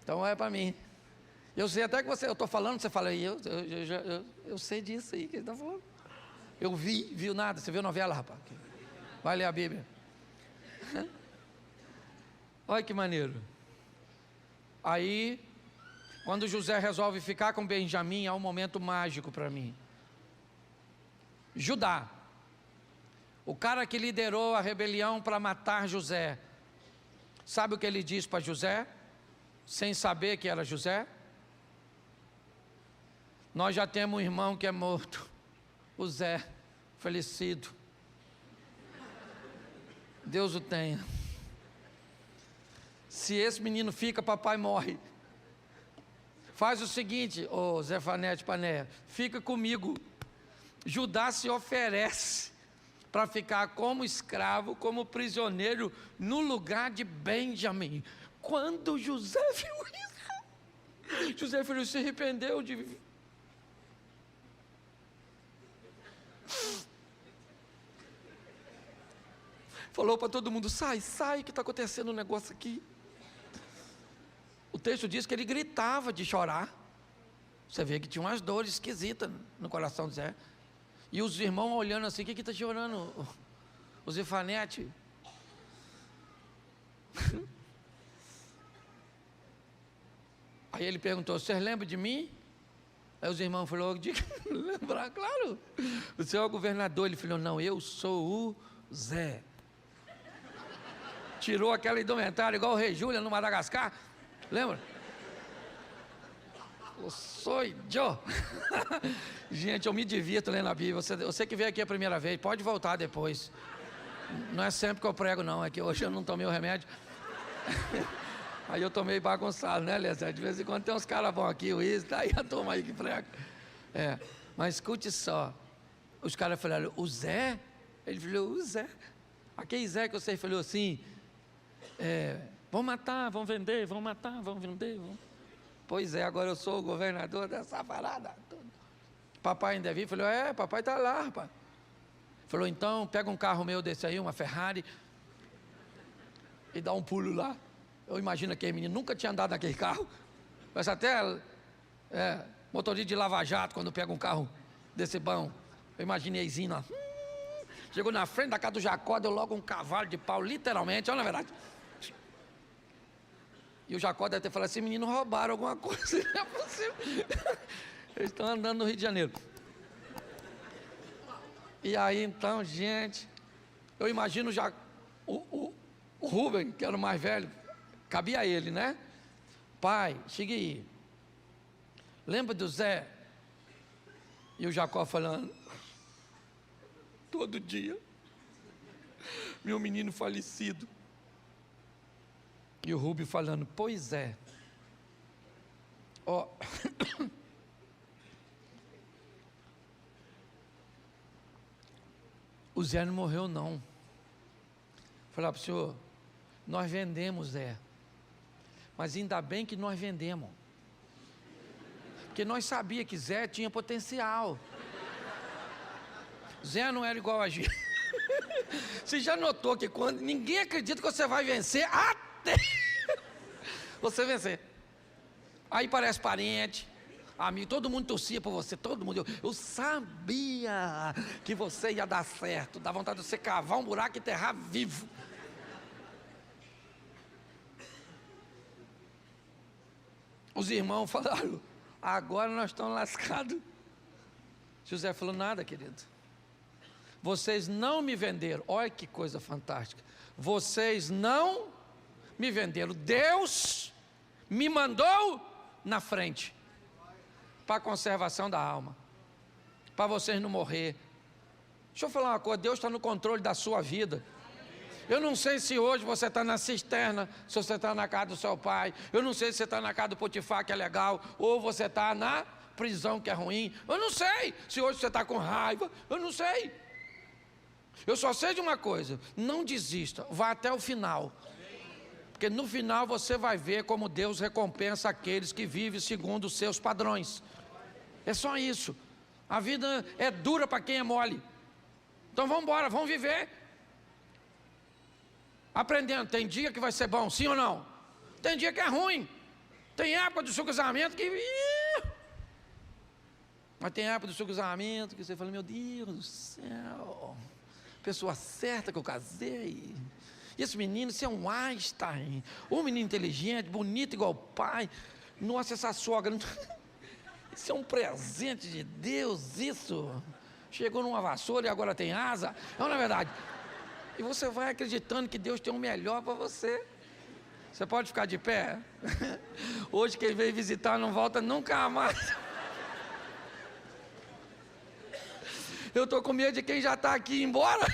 Então é para mim. Eu sei até que eu estou falando, você fala, eu sei disso aí que ele está falando. Eu viu nada, você viu novela, rapaz. Vai ler a Bíblia. Olha que maneiro. Aí, quando José resolve ficar com Benjamim, há um momento mágico para mim. Judá, o cara que liderou a rebelião para matar José, sabe o que ele diz para José? Sem saber que era José? Nós já temos um irmão que é morto, o Zé, falecido. Deus o tenha. Se esse menino fica, papai morre. Faz o seguinte, ô Zefanete Pané, fica comigo. Judá se oferece para ficar como escravo, como prisioneiro, no lugar de Benjamim. Quando José viu isso, José filho se arrependeu de... Falou para todo mundo, sai, que está acontecendo um negócio aqui. O texto diz que ele gritava de chorar. Você vê que tinha umas dores esquisitas no coração de Zé. E os irmãos olhando assim, o que está chorando? O Zefanete. Aí ele perguntou, vocês lembram de mim? Aí os irmãos falaram, de lembrar, claro. O senhor é o governador. Ele falou, não, eu sou o Zé. Tirou aquela indumentária igual o Rei Júlia no Madagascar. Lembra? Eu sou eu. Gente, eu me divirto lendo a Bíblia. Você que veio aqui a primeira vez, pode voltar depois. Não é sempre que eu prego, não. É que hoje eu não tomei o remédio. Aí eu tomei bagunçado, né, Léo? De vez em quando tem uns caras bons aqui, o Isa, daí a turma aí que prega. Mas escute só. Os caras falaram, o Zé? Ele falou, o Zé. Aquele Zé que você falou assim, vão matar, vão vender, vão matar, vão vender. Pois é, agora eu sou o governador dessa parada. Papai ainda viu, falou, papai está lá, rapaz. Falou, então, pega um carro meu desse aí, uma Ferrari, e dá um pulo lá. Eu imagino aquele menino nunca tinha andado naquele carro. Parece até motorista de lava-jato, quando pega um carro desse bom. Eu imagineizinho lá. Chegou na frente da casa do Jacó, deu logo um cavalo de pau, literalmente, olha na verdade. E o Jacó deve ter falado assim, menino, roubaram alguma coisa, não é possível. Eles estão andando no Rio de Janeiro. E aí então, gente, eu imagino já o Rubem, que era o mais velho, cabia a ele, né? Pai, chega aí. Lembra do Zé? E o Jacó falando, todo dia, meu menino falecido. E o Rubem falando, pois é. O Zé não morreu não. Falar para o senhor, nós vendemos Zé. Mas ainda bem que nós vendemos. Porque nós sabíamos que Zé tinha potencial. Zé não era igual a gente. Você já notou que quando ninguém acredita que você vai vencer, até você vencer. Aí parece parente, amigo, todo mundo torcia por você, todo mundo. Eu sabia que você ia dar certo. Dá vontade de você cavar um buraco e enterrar vivo. Os irmãos falaram, agora nós estamos lascados. José falou, nada, querido. Vocês não me venderam. Olha que coisa fantástica. Vocês não me venderam. Deus me mandou na frente para a conservação da alma, para vocês não morrer. Deixa eu falar uma coisa, Deus está no controle da sua vida. Eu não sei se hoje você está na cisterna, se você está na casa do seu pai. Eu não sei se você está na casa do Potifar, que é legal, ou você está na prisão que é ruim. Eu não sei se hoje você está com raiva. Eu não sei. Eu só sei de uma coisa: não desista, vá até o final. Porque no final você vai ver como Deus recompensa aqueles que vivem segundo os seus padrões. É só isso. A vida é dura para quem é mole. Então vamos embora, vamos viver. Aprendendo, tem dia que vai ser bom, sim ou não? Tem dia que é ruim. Tem época do seu casamento que... Mas tem época do seu casamento que você fala: meu Deus do céu, pessoa certa que eu casei. E esse menino, esse é um Einstein, um menino inteligente, bonito igual o pai. Nossa, essa sogra, isso é um presente de Deus, isso. Chegou numa vassoura e agora tem asa. Não é verdade? E você vai acreditando que Deus tem o melhor para você. Você pode ficar de pé? Hoje quem veio visitar não volta nunca mais. Eu estou com medo de quem já está aqui ir embora.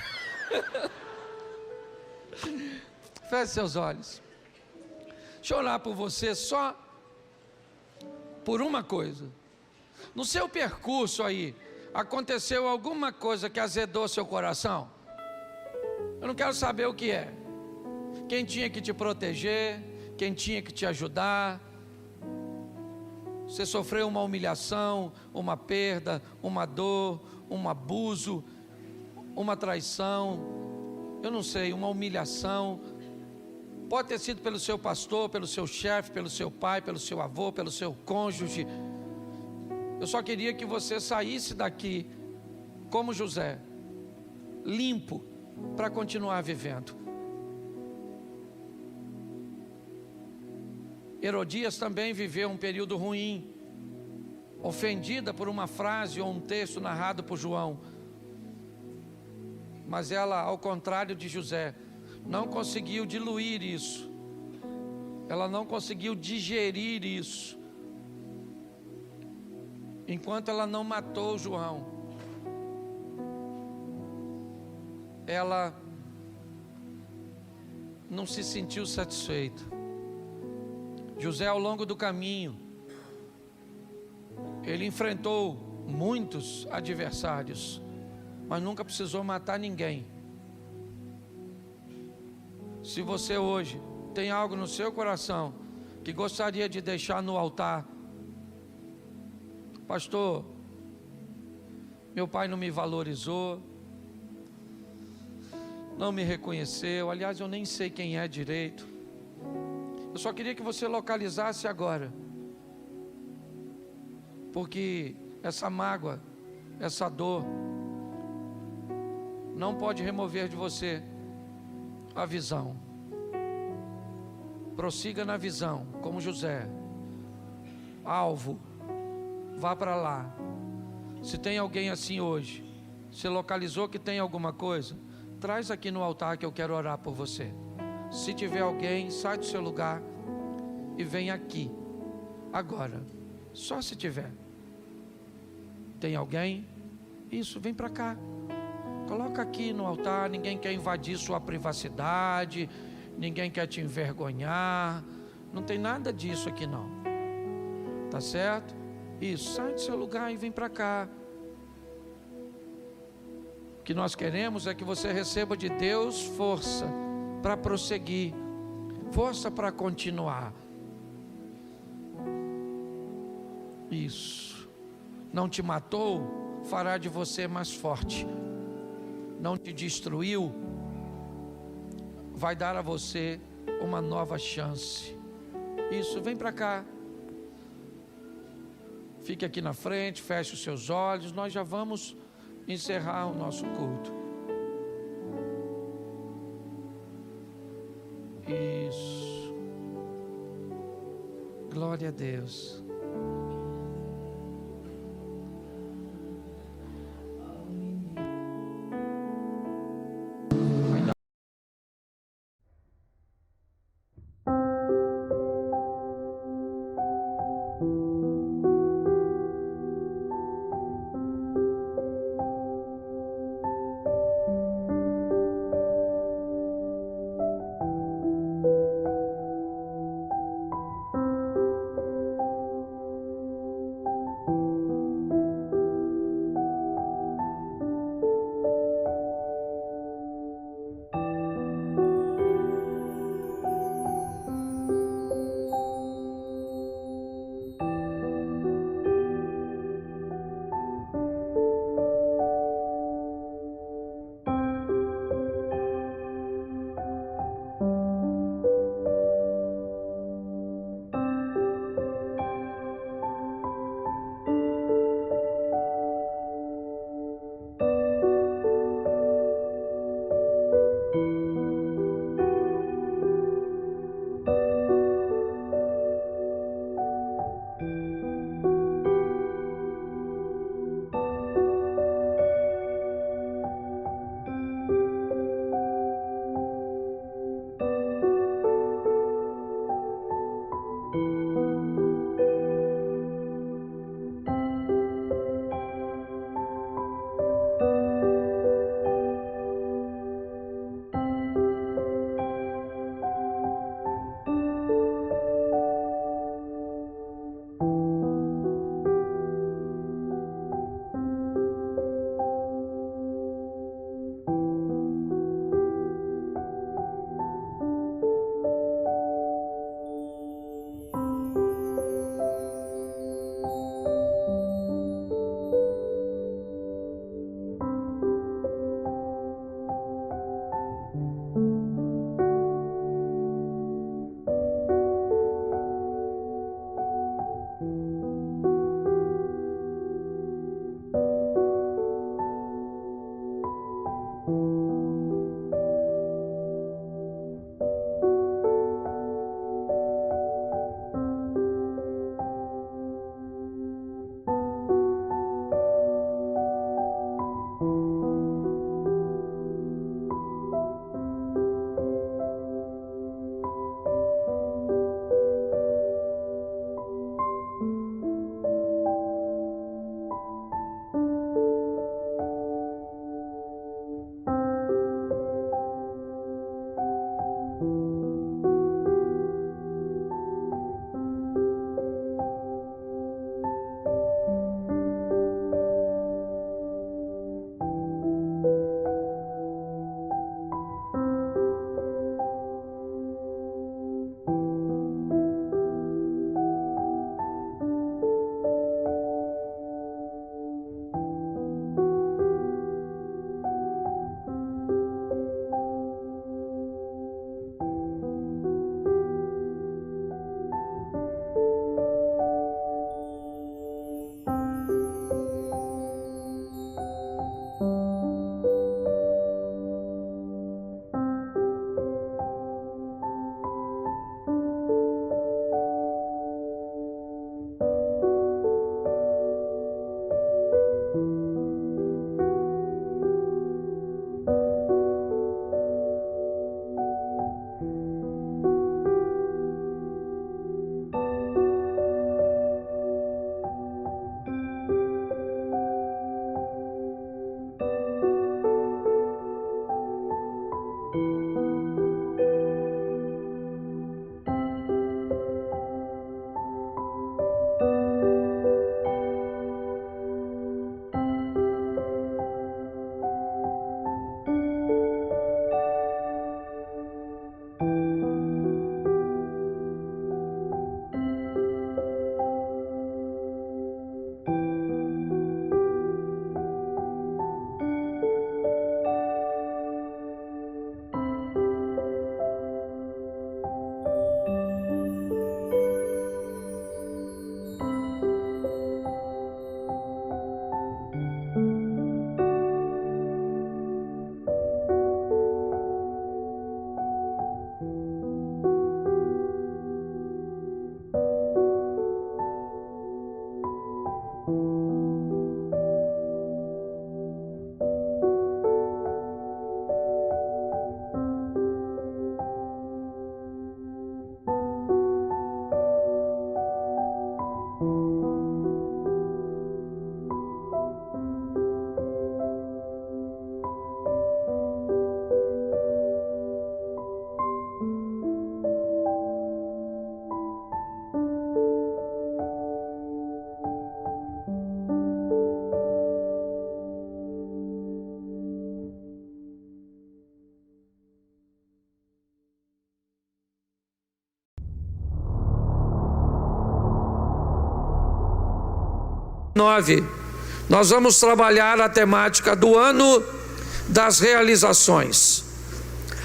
Feche seus olhos. Deixa eu orar por você só por uma coisa. No seu percurso aí, aconteceu alguma coisa que azedou seu coração? Eu não quero saber o que é. Quem tinha que te proteger, quem tinha que te ajudar. Você sofreu uma humilhação, uma perda, uma dor, um abuso, uma traição, eu não sei, uma humilhação. Pode ter sido pelo seu pastor, pelo seu chefe, pelo seu pai, pelo seu avô, pelo seu cônjuge. Eu só queria que você saísse daqui como José, limpo, para continuar vivendo. Herodias também viveu um período ruim, ofendida por uma frase ou um texto narrado por João. Mas ela, ao contrário de José, não conseguiu diluir isso. Ela não conseguiu digerir isso. Enquanto ela não matou João, ela não se sentiu satisfeita. José, ao longo do caminho, ele enfrentou muitos adversários, mas nunca precisou matar ninguém. Se você hoje tem algo no seu coração que gostaria de deixar no altar: pastor, meu pai não me valorizou, não me reconheceu, aliás eu nem sei quem é direito. Eu só queria que você localizasse agora, porque essa mágoa, essa dor, não pode remover de você a visão. Prossiga na visão, como José. Alvo, vá para lá. Se tem alguém assim hoje, se localizou que tem alguma coisa, traz aqui no altar que eu quero orar por você. Se tiver alguém, sai do seu lugar e vem aqui, agora, só se tiver. Tem alguém? Isso, vem para cá. Coloca aqui no altar. Ninguém quer invadir sua privacidade, ninguém quer te envergonhar, não tem nada disso aqui não. Tá certo? Isso, sai do seu lugar e vem para cá. O que nós queremos é que você receba de Deus força para prosseguir, força para continuar. Isso. Não te matou, fará de você mais forte. Não te destruiu, vai dar a você uma nova chance. Isso, vem para cá. Fique aqui na frente, feche os seus olhos. Nós já vamos encerrar o nosso culto. Isso. Glória a Deus. 9, nós vamos trabalhar a temática do ano das realizações.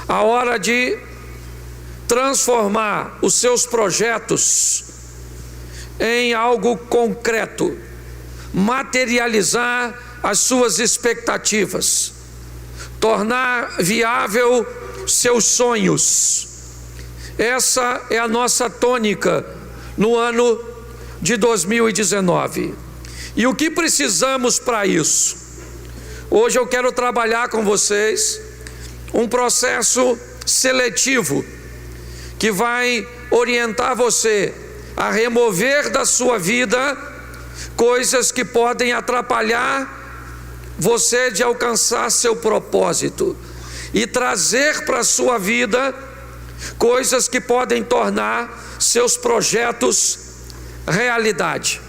A hora de transformar os seus projetos em algo concreto, materializar as suas expectativas, tornar viável seus sonhos. Essa é a nossa tônica no ano de 2019. E o que precisamos para isso? Hoje eu quero trabalhar com vocês um processo seletivo que vai orientar você a remover da sua vida coisas que podem atrapalhar você de alcançar seu propósito e trazer para a sua vida coisas que podem tornar seus projetos realidade.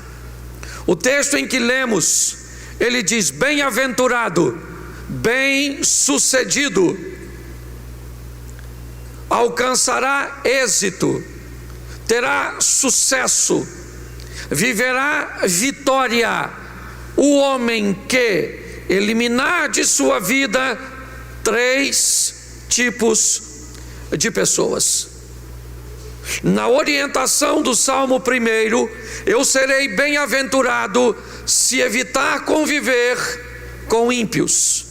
O texto em que lemos, ele diz: bem-aventurado, bem-sucedido, alcançará êxito, terá sucesso, viverá vitória o homem que eliminar de sua vida 3 tipos de pessoas. Na orientação do Salmo 1, eu serei bem-aventurado se evitar conviver com ímpios.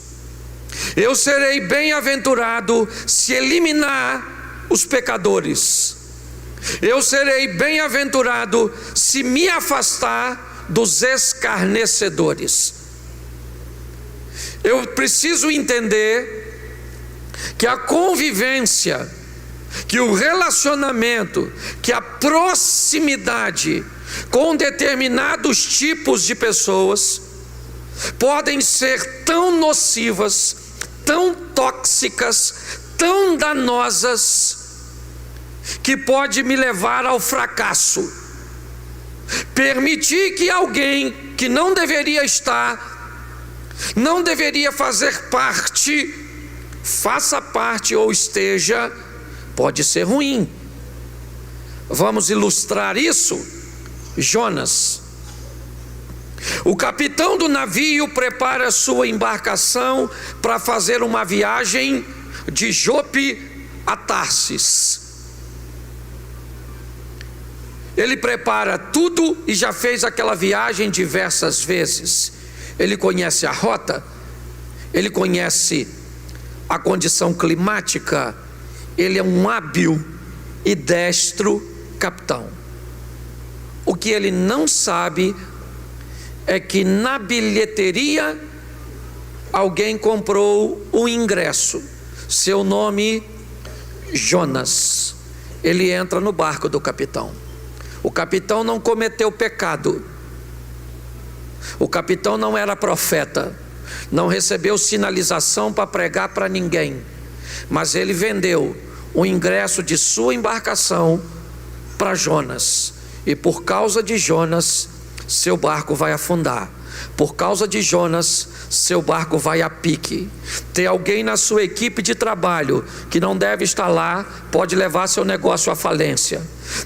Eu serei bem-aventurado se eliminar os pecadores. Eu serei bem-aventurado se me afastar dos escarnecedores. Eu preciso entender que a convivência, que o relacionamento, que a proximidade com determinados tipos de pessoas podem ser tão nocivas, tão tóxicas, tão danosas, que pode me levar ao fracasso. Permitir que alguém que não deveria estar, não deveria fazer parte, faça parte ou esteja, pode ser ruim. Vamos ilustrar isso? Jonas. O capitão do navio prepara sua embarcação para fazer uma viagem de Jope a Tarsis. Ele prepara tudo e já fez aquela viagem diversas vezes. Ele conhece a rota, ele conhece a condição climática, ele é um hábil e destro capitão. O que ele não sabe é que na bilheteria alguém comprou o ingresso, seu nome Jonas. Ele entra no barco do capitão. O capitão não cometeu pecado, o capitão não era profeta, não recebeu sinalização para pregar para ninguém, mas ele vendeu o ingresso de sua embarcação para Jonas, e por causa de Jonas, seu barco vai afundar. Por causa de Jonas, seu barco vai a pique. Tem alguém na sua equipe de trabalho que não deve estar lá, pode levar seu negócio à falência.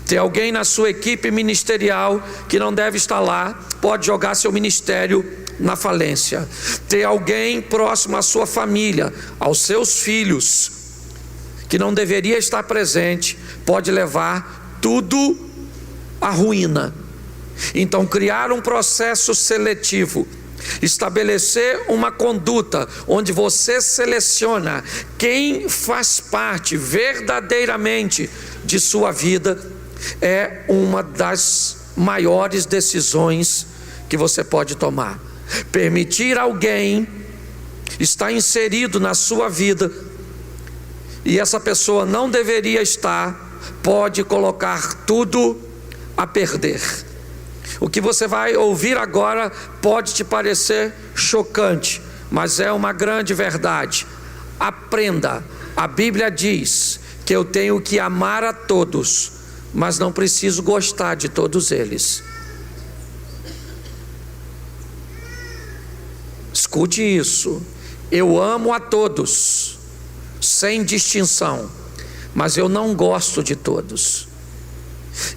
Tem alguém na sua equipe ministerial que não deve estar lá, pode jogar seu ministério na falência. Tem alguém próximo à sua família, aos seus filhos, que não deveria estar presente, pode levar tudo à ruína. Então, criar um processo seletivo, estabelecer uma conduta onde você seleciona quem faz parte verdadeiramente de sua vida, é uma das maiores decisões que você pode tomar. Permitir alguém estar inserido na sua vida e essa pessoa não deveria estar, pode colocar tudo a perder. O que você vai ouvir agora pode te parecer chocante, mas é uma grande verdade. Aprenda, a Bíblia diz que eu tenho que amar a todos, mas não preciso gostar de todos eles. Escute isso, eu amo a todos, sem distinção, mas eu não gosto de todos.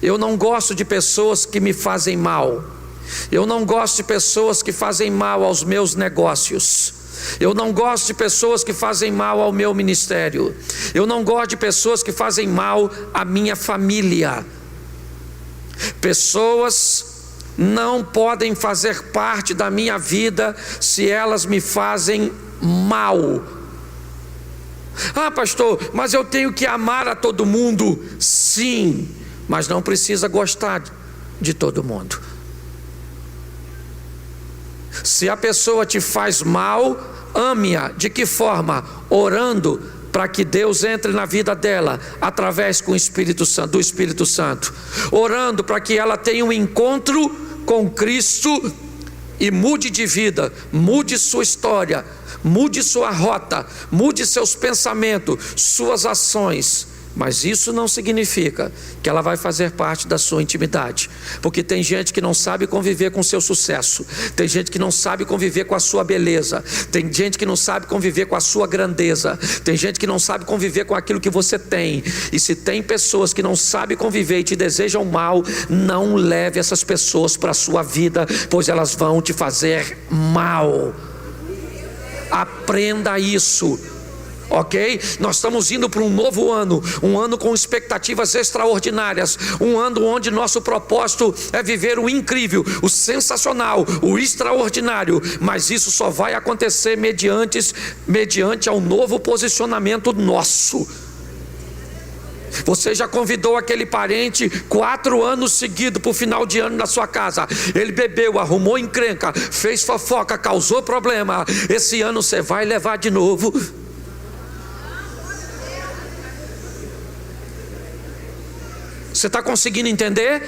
Eu não gosto de pessoas que me fazem mal. Eu não gosto de pessoas que fazem mal aos meus negócios. Eu não gosto de pessoas que fazem mal ao meu ministério. Eu não gosto de pessoas que fazem mal à minha família. Pessoas não podem fazer parte da minha vida se elas me fazem mal. Ah, pastor, mas eu tenho que amar a todo mundo. Sim, mas não precisa gostar de todo mundo. Se a pessoa te faz mal, ame-a. De que forma? Orando para que Deus entre na vida dela através do Espírito Santo. Orando para que ela tenha um encontro com Cristo e mude de vida, mude sua história, mude sua rota, mude seus pensamentos, suas ações. Mas isso não significa que ela vai fazer parte da sua intimidade, porque tem gente que não sabe conviver com o seu sucesso, tem gente que não sabe conviver com a sua beleza, tem gente que não sabe conviver com a sua grandeza, tem gente que não sabe conviver com aquilo que você tem. E se tem pessoas que não sabem conviver e te desejam mal, não leve essas pessoas para a sua vida, pois elas vão te fazer mal. Aprenda isso. Ok? Nós estamos indo para um novo ano, um ano com expectativas extraordinárias, um ano onde nosso propósito é viver o incrível, o sensacional, o extraordinário, mas isso só vai acontecer mediante ao novo posicionamento nosso. Você já convidou aquele parente 4 anos seguidos para o final de ano na sua casa? Ele bebeu, arrumou encrenca, fez fofoca, causou problema. Esse ano você vai levar de novo? Você está conseguindo entender?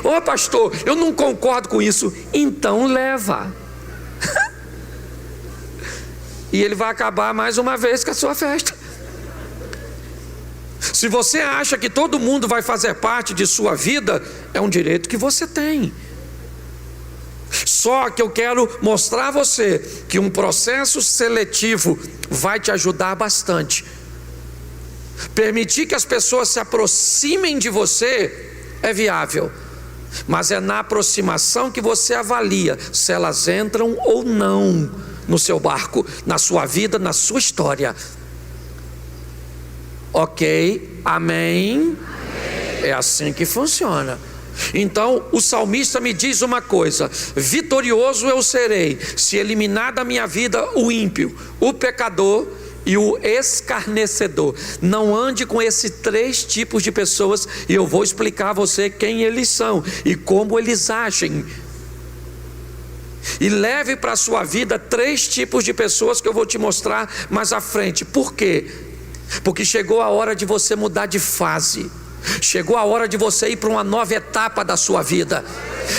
Ô pastor, eu não concordo com isso. Então leva. E ele vai acabar mais uma vez com a sua festa. Se você acha que todo mundo vai fazer parte de sua vida, é um direito que você tem. Só que eu quero mostrar a você que um processo seletivo vai te ajudar bastante. Permitir que as pessoas se aproximem de você é viável, mas é na aproximação que você avalia se elas entram ou não no seu barco, na sua vida, na sua história. Ok? Amém? É assim que funciona. Então o salmista me diz uma coisa: vitorioso eu serei se eliminar da minha vida o ímpio, o pecador e o escarnecedor. Não ande com esses 3 tipos de pessoas, e eu vou explicar a você quem eles são e como eles agem. E leve para a sua vida 3 tipos de pessoas que eu vou te mostrar mais à frente. Por quê? Porque chegou a hora de você mudar de fase. Chegou a hora de você ir para uma nova etapa da sua vida.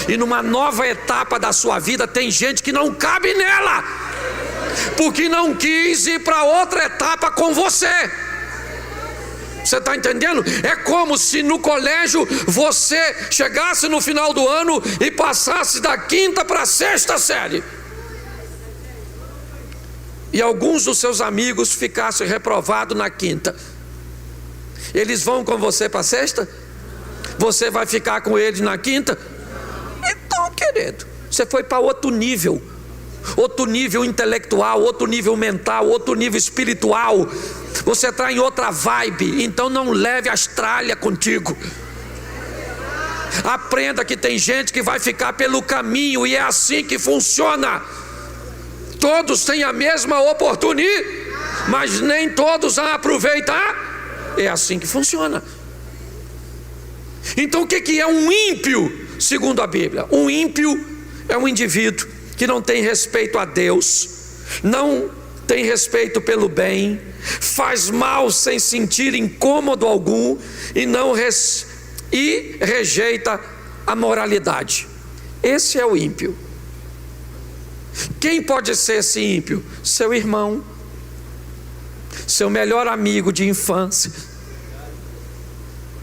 E numa nova etapa da sua vida tem gente que não cabe nela, porque não quis ir para outra etapa com você. Você está entendendo? É como se no colégio você chegasse no final do ano e passasse da 5ª para a 6ª série, e alguns dos seus amigos ficassem reprovados na 5ª. Eles vão com você para a 6ª? Você vai ficar com eles na 5ª? Então, querido, você foi para outro nível intelectual, outro nível mental, outro nível espiritual. Você está em outra vibe. Então não leve a Austrália contigo. Aprenda que tem gente que vai ficar pelo caminho, e é assim que funciona. Todos têm a mesma oportunidade, mas nem todos a aproveitar. É assim que funciona. Então o que é um ímpio segundo a Bíblia? Um ímpio é um indivíduo que não tem respeito a Deus, não tem respeito pelo bem, faz mal sem sentir incômodo algum e rejeita a moralidade. Esse é o ímpio. Quem pode ser esse ímpio? Seu irmão, seu melhor amigo de infância.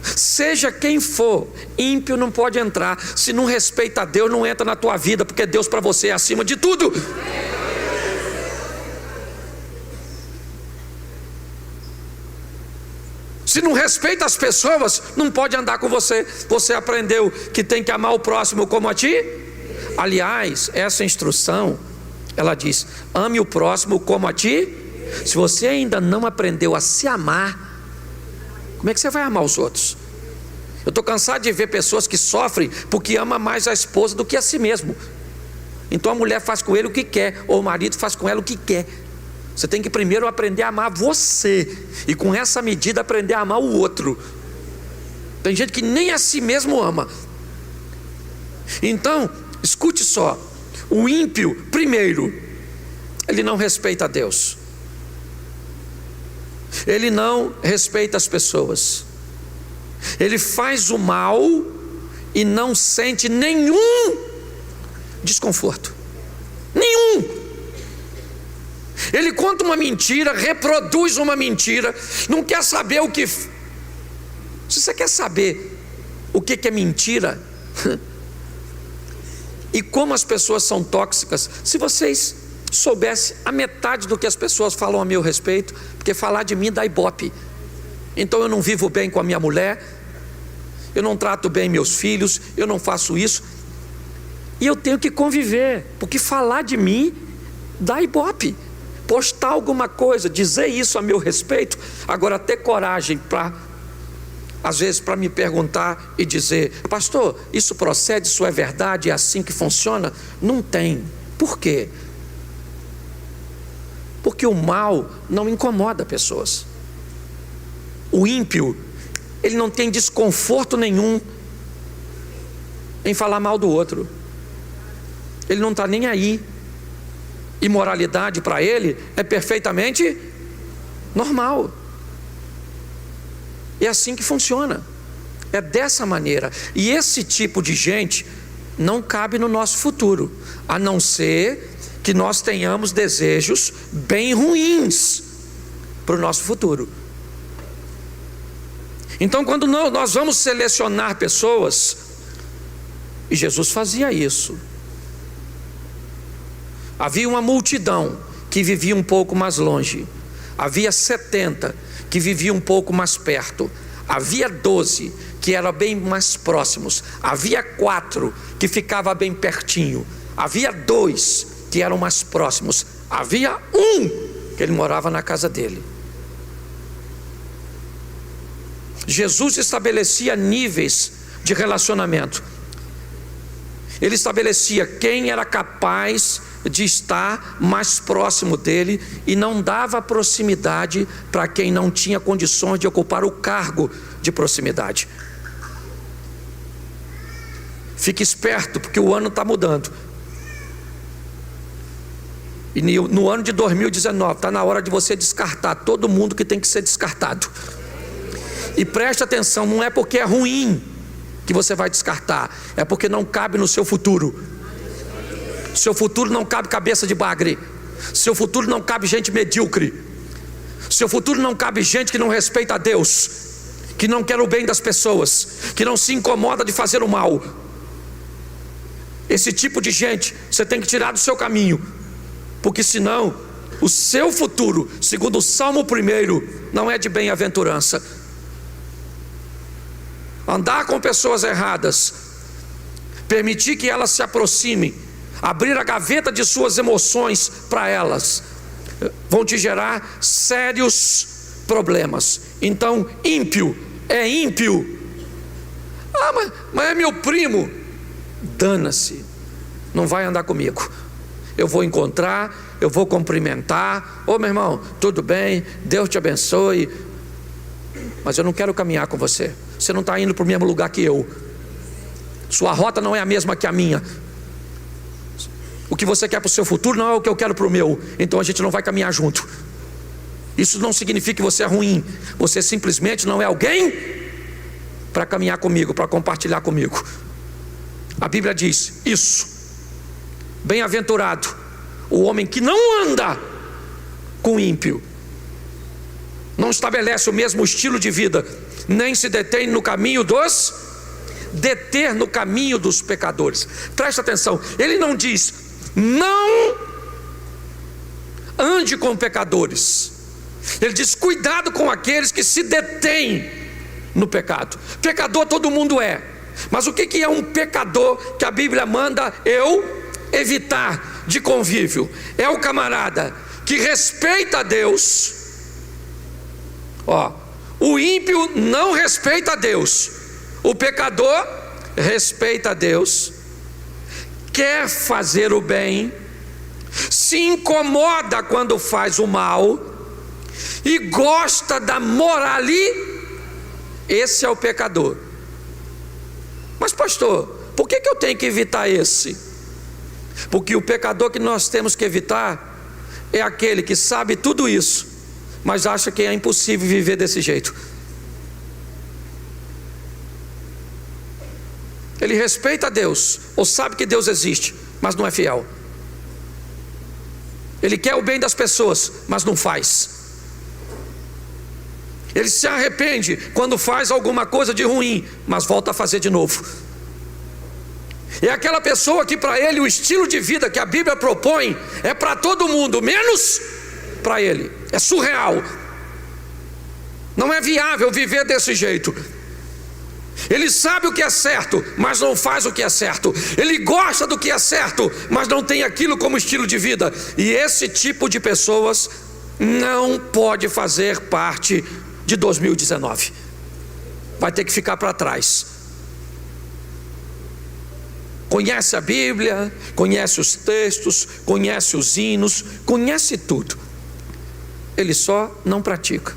Seja quem for, ímpio não pode entrar. Se não respeita a Deus, não entra na tua vida, porque Deus para você é acima de tudo. Se não respeita as pessoas, não pode andar com você. Você aprendeu que tem que amar o próximo como a ti? Aliás, essa instrução, ela diz: ame o próximo como a ti. Se você ainda não aprendeu a se amar, como é que você vai amar os outros? Eu estou cansado de ver pessoas que sofrem porque ama mais a esposa do que a si mesmo. Então a mulher faz com ele o que quer, ou o marido faz com ela o que quer. Você tem que primeiro aprender a amar você, e com essa medida aprender a amar o outro. Tem gente que nem a si mesmo ama. Então, escute só: o ímpio, primeiro, ele não respeita a Deus, ele não respeita as pessoas, ele faz o mal e não sente nenhum desconforto, nenhum. Ele conta uma mentira, reproduz uma mentira, não quer saber o que. Se você quer saber o que é mentira, e como as pessoas são tóxicas, se vocês soubessem a metade do que as pessoas falam a meu respeito, porque falar de mim dá ibope. Então eu não vivo bem com a minha mulher, eu não trato bem meus filhos, eu não faço isso, e eu tenho que conviver, porque falar de mim dá ibope. Postar alguma coisa, dizer isso a meu respeito, agora ter coragem para, às vezes, para me perguntar e dizer: pastor, isso procede, isso é verdade, é assim que funciona? Não tem. Por quê? Porque o mal não incomoda pessoas. O ímpio, ele não tem desconforto nenhum em falar mal do outro. Ele não está nem aí. Imoralidade para ele é perfeitamente normal. É assim que funciona, é dessa maneira. E esse tipo de gente não cabe no nosso futuro, a não ser que nós tenhamos desejos bem ruins para o nosso futuro. Então, quando nós vamos selecionar pessoas, e Jesus fazia isso, havia uma multidão que vivia um pouco mais longe, havia 70 que viviam um pouco mais perto, havia 12 que eram bem mais próximos, havia 4 que ficavam bem pertinho, havia 2 que eram mais próximos, havia 1 que ele morava na casa dele. Jesus estabelecia níveis de relacionamento. Ele estabelecia quem era capaz de estar mais próximo dele e não dava proximidade para quem não tinha condições de ocupar o cargo de proximidade. Fique esperto, porque o ano está mudando. E no ano de 2019 está na hora de você descartar todo mundo que tem que ser descartado. E preste atenção, não é porque é ruim que você vai descartar, é porque não cabe no seu futuro. Seu futuro não cabe cabeça de bagre. Seu futuro não cabe gente medíocre. Seu futuro não cabe gente que não respeita a Deus, que não quer o bem das pessoas, que não se incomoda de fazer o mal. Esse tipo de gente você tem que tirar do seu caminho, porque senão o seu futuro, segundo o Salmo 1, não é de bem-aventurança. Andar com pessoas erradas, permitir que elas se aproximem, abrir a gaveta de suas emoções para elas, vão te gerar sérios problemas. Então, ímpio é ímpio. Mas é meu primo. Dana-se, não vai andar comigo. Eu vou encontrar, eu vou cumprimentar: ô meu irmão, tudo bem, Deus te abençoe, mas eu não quero caminhar com você. Você não está indo para o mesmo lugar que eu. Sua rota não é a mesma que a minha. O que você quer para o seu futuro não é o que eu quero para o meu. Então a gente não vai caminhar junto. Isso não significa que você é ruim. Você simplesmente não é alguém para caminhar comigo, para compartilhar comigo. A Bíblia diz isso: bem-aventurado o homem que não anda com ímpio, não estabelece o mesmo estilo de vida, nem se detém no caminho dos pecadores. Presta atenção, ele não diz: não ande com pecadores. Ele diz: cuidado com aqueles que se detêm no pecado. Pecador todo mundo é. Mas o que é um pecador que a Bíblia manda eu evitar de convívio? É o camarada que respeita a Deus. O ímpio não respeita a Deus, o pecador respeita a Deus, quer fazer o bem, se incomoda quando faz o mal e gosta da moralidade. Esse é o pecador. Mas pastor, por que eu tenho que evitar esse? Porque o pecador que nós temos que evitar é aquele que sabe tudo isso, mas acha que é impossível viver desse jeito. Ele respeita a Deus, ou sabe que Deus existe, mas não é fiel. Ele quer o bem das pessoas, mas não faz. Ele se arrepende quando faz alguma coisa de ruim, mas volta a fazer de novo. É aquela pessoa que para ele o estilo de vida que a Bíblia propõe é para todo mundo, menos para ele. É surreal. Não é viável viver desse jeito. Ele sabe o que é certo, mas não faz o que é certo. Ele gosta do que é certo, mas não tem aquilo como estilo de vida. E esse tipo de pessoas não pode fazer parte de 2019. Vai ter que ficar para trás. Conhece a Bíblia, conhece os textos, conhece os hinos, conhece tudo. Ele só não pratica.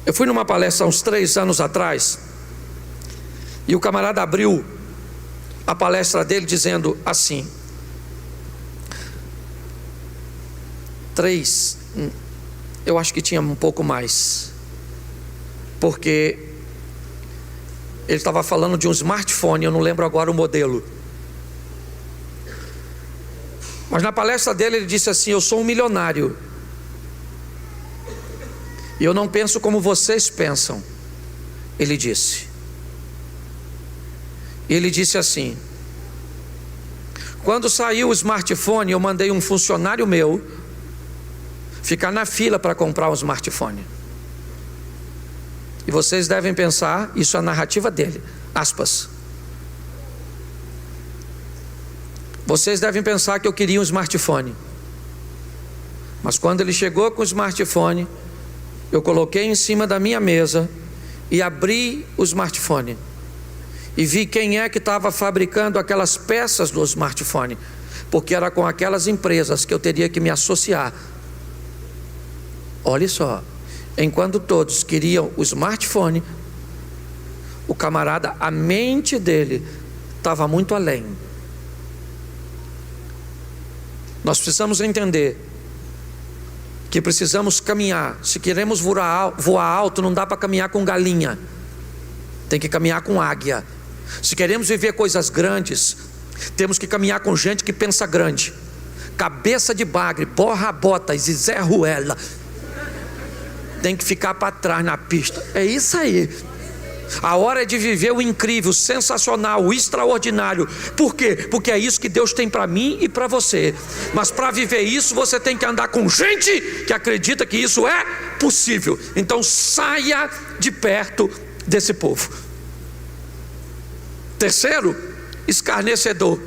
Eu fui numa palestra há uns 3 anos atrás, e o camarada abriu a palestra dele dizendo assim: 3, eu acho que tinha um pouco mais, porque ele estava falando de um smartphone, eu não lembro agora o modelo. Mas na palestra dele ele disse assim: eu sou um milionário, e eu não penso como vocês pensam. Ele disse. Ele disse assim: quando saiu o smartphone, eu mandei um funcionário meu ficar na fila para comprar um smartphone. E vocês devem pensar, isso é a narrativa dele, aspas. Vocês devem pensar que eu queria um smartphone. Mas quando ele chegou com o smartphone, eu coloquei em cima da minha mesa e abri o smartphone. E vi quem é que estava fabricando aquelas peças do smartphone. Porque era com aquelas empresas que eu teria que me associar. Olha só. Enquanto todos queriam o smartphone, o camarada, a mente dele estava muito além. Nós precisamos entender que precisamos caminhar. Se queremos voar alto, não dá para caminhar com galinha, tem que caminhar com águia. Se queremos viver coisas grandes, temos que caminhar com gente que pensa grande. Cabeça de bagre, borra botas e Zé Ruela tem que ficar para trás na pista. É isso aí. A hora é de viver o incrível, o sensacional, o extraordinário. Por quê? Porque é isso que Deus tem para mim e para você. Mas para viver isso, você tem que andar com gente que acredita que isso é possível. Então saia de perto desse povo. Terceiro, escarnecedor.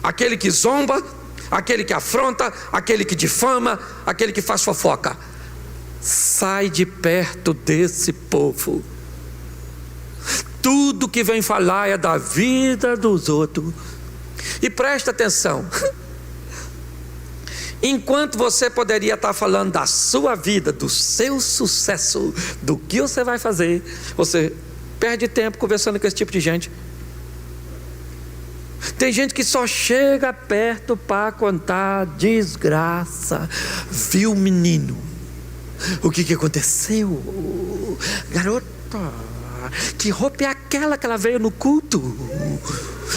Aquele que zomba, aquele que afronta, aquele que difama, aquele que faz fofoca. Sai de perto desse povo. Tudo que vem falar é da vida dos outros. E presta atenção. Enquanto você poderia estar falando da sua vida, do seu sucesso, do que você vai fazer, você perde tempo conversando com esse tipo de gente. Tem gente que só chega perto para contar desgraça. Viu, menino? O que aconteceu? Garota, que roupa é aquela que ela veio no culto?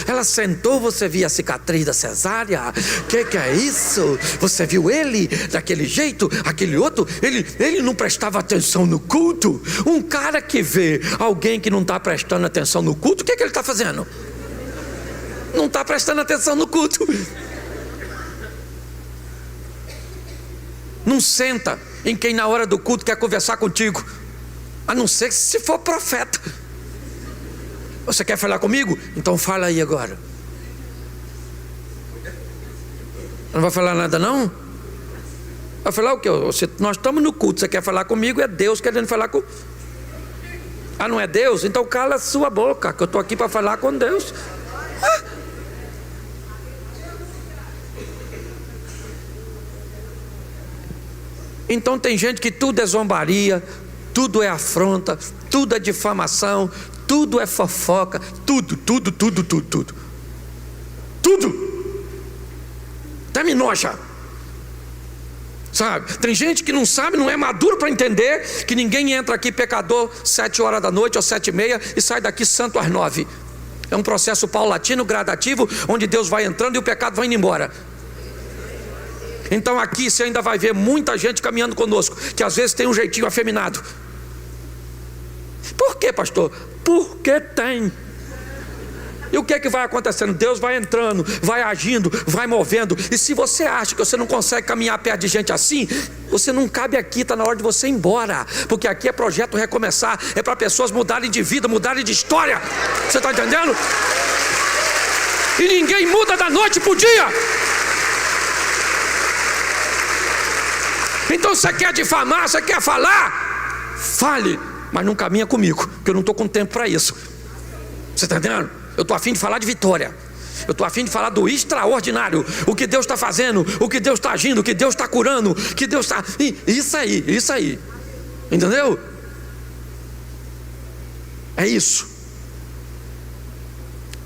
Ela sentou, você viu a cicatriz da cesárea? Que é isso? Você viu ele daquele jeito? Aquele outro, ele não prestava atenção no culto. Um cara que vê alguém que não está prestando atenção no culto, o que ele está fazendo? Não está prestando atenção no culto. Não senta em quem na hora do culto quer conversar contigo. A não ser se for profeta. Você quer falar comigo? Então fala aí agora. Não vai falar nada não? Vai falar o quê? Nós estamos no culto, você quer falar comigo, é Deus querendo falar com... Ah, não é Deus? Então cala a sua boca, que eu estou aqui para falar com Deus. Então tem gente que tudo é zombaria, tudo é afronta, tudo é difamação, tudo é fofoca, tudo. Até me noja. Sabe? Tem gente que não sabe, não é maduro para entender que ninguém entra aqui pecador 7 horas da noite ou 7:30 e sai daqui santo às 9. É um processo paulatino, gradativo, onde Deus vai entrando e o pecado vai indo embora. Então aqui você ainda vai ver muita gente caminhando conosco, que às vezes tem um jeitinho afeminado. Por quê, pastor? Porque tem. E o que é que vai acontecendo? Deus vai entrando, vai agindo, vai movendo. E se você acha que você não consegue caminhar perto de gente assim, você não cabe aqui, está na hora de você ir embora. Porque aqui é projeto recomeçar, é para pessoas mudarem de vida, mudarem de história. Você está entendendo? E ninguém muda da noite para o dia. Então você quer difamar, você quer falar? Fale, mas não caminha comigo, porque eu não estou com tempo para isso. Você está entendendo? Eu estou a fim de falar de vitória. Eu estou a fim de falar do extraordinário. O que Deus está fazendo, o que Deus está agindo, o que Deus está curando, o que Deus está... Isso aí. Entendeu? É isso.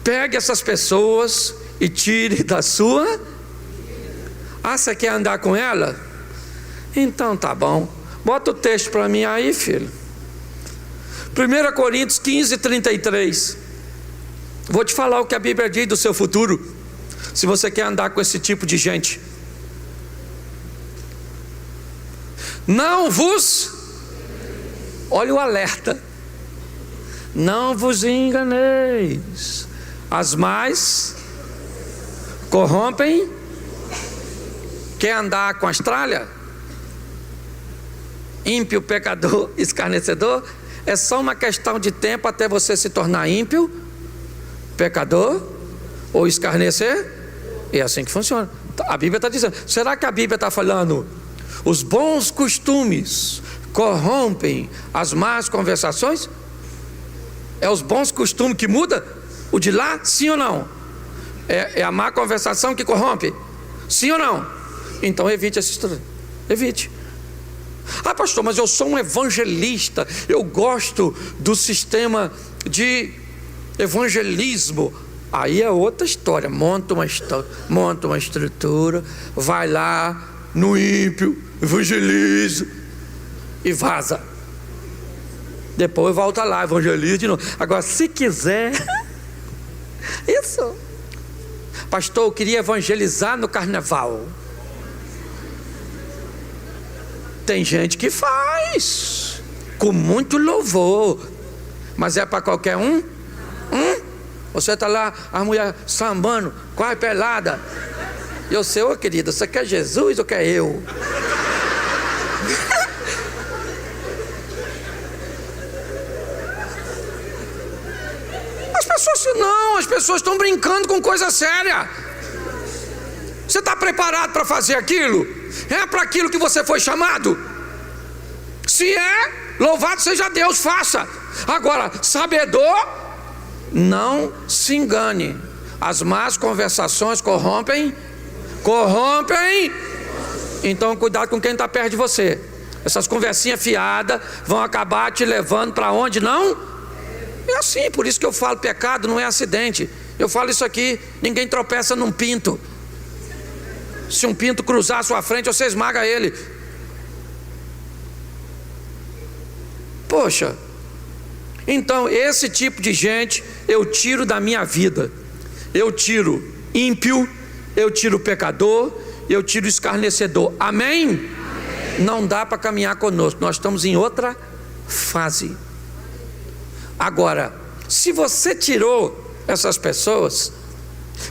Pegue essas pessoas e tire da sua... Ah, você quer andar com ela? Então tá bom. Bota o texto para mim aí, filho. 1 Coríntios 15:33. Vou te falar o que a Bíblia diz do seu futuro, se você quer andar com esse tipo de gente. Não vos... Olha o alerta. Não vos enganeis. As mais corrompem. Quer andar com as tralhas? Ímpio, pecador, escarnecedor. É só uma questão de tempo até você se tornar ímpio, pecador ou escarnecer. É assim que funciona. A Bíblia está dizendo. Será que a Bíblia está falando os bons costumes corrompem as más conversações? É os bons costumes que muda? O de lá, sim ou não? É a má conversação que corrompe? Sim ou não? Então evite essa história. Evite. Ah, pastor, mas eu sou um evangelista, eu gosto do sistema de evangelismo. Aí é outra história. Monta uma estrutura, vai lá no ímpio, evangeliza e vaza. Depois volta lá, evangeliza de novo. Agora, se quiser, isso. Pastor, eu queria evangelizar no carnaval. Tem gente que faz com muito louvor, mas é para qualquer um? Você está lá, a mulher sambando, quase pelada. E eu sei, ô querida, você quer Jesus ou quer eu? As pessoas estão brincando com coisa séria. Você está preparado para fazer aquilo? É para aquilo que você foi chamado? Se é, louvado seja Deus, faça. Agora, sabedor, não se engane. As más conversações corrompem. Então cuidado com quem está perto de você. Essas conversinhas fiadas vão acabar te levando para onde não? É assim, por isso que eu falo, pecado não é acidente. Eu falo isso aqui, ninguém tropeça num pinto. Se um pinto cruzar a sua frente, você esmaga ele. Poxa, então esse tipo de gente eu tiro da minha vida. Eu tiro ímpio, eu tiro pecador, eu tiro escarnecedor. Amém? Amém. Não dá para caminhar conosco, nós estamos em outra fase. Agora, se você tirou essas pessoas,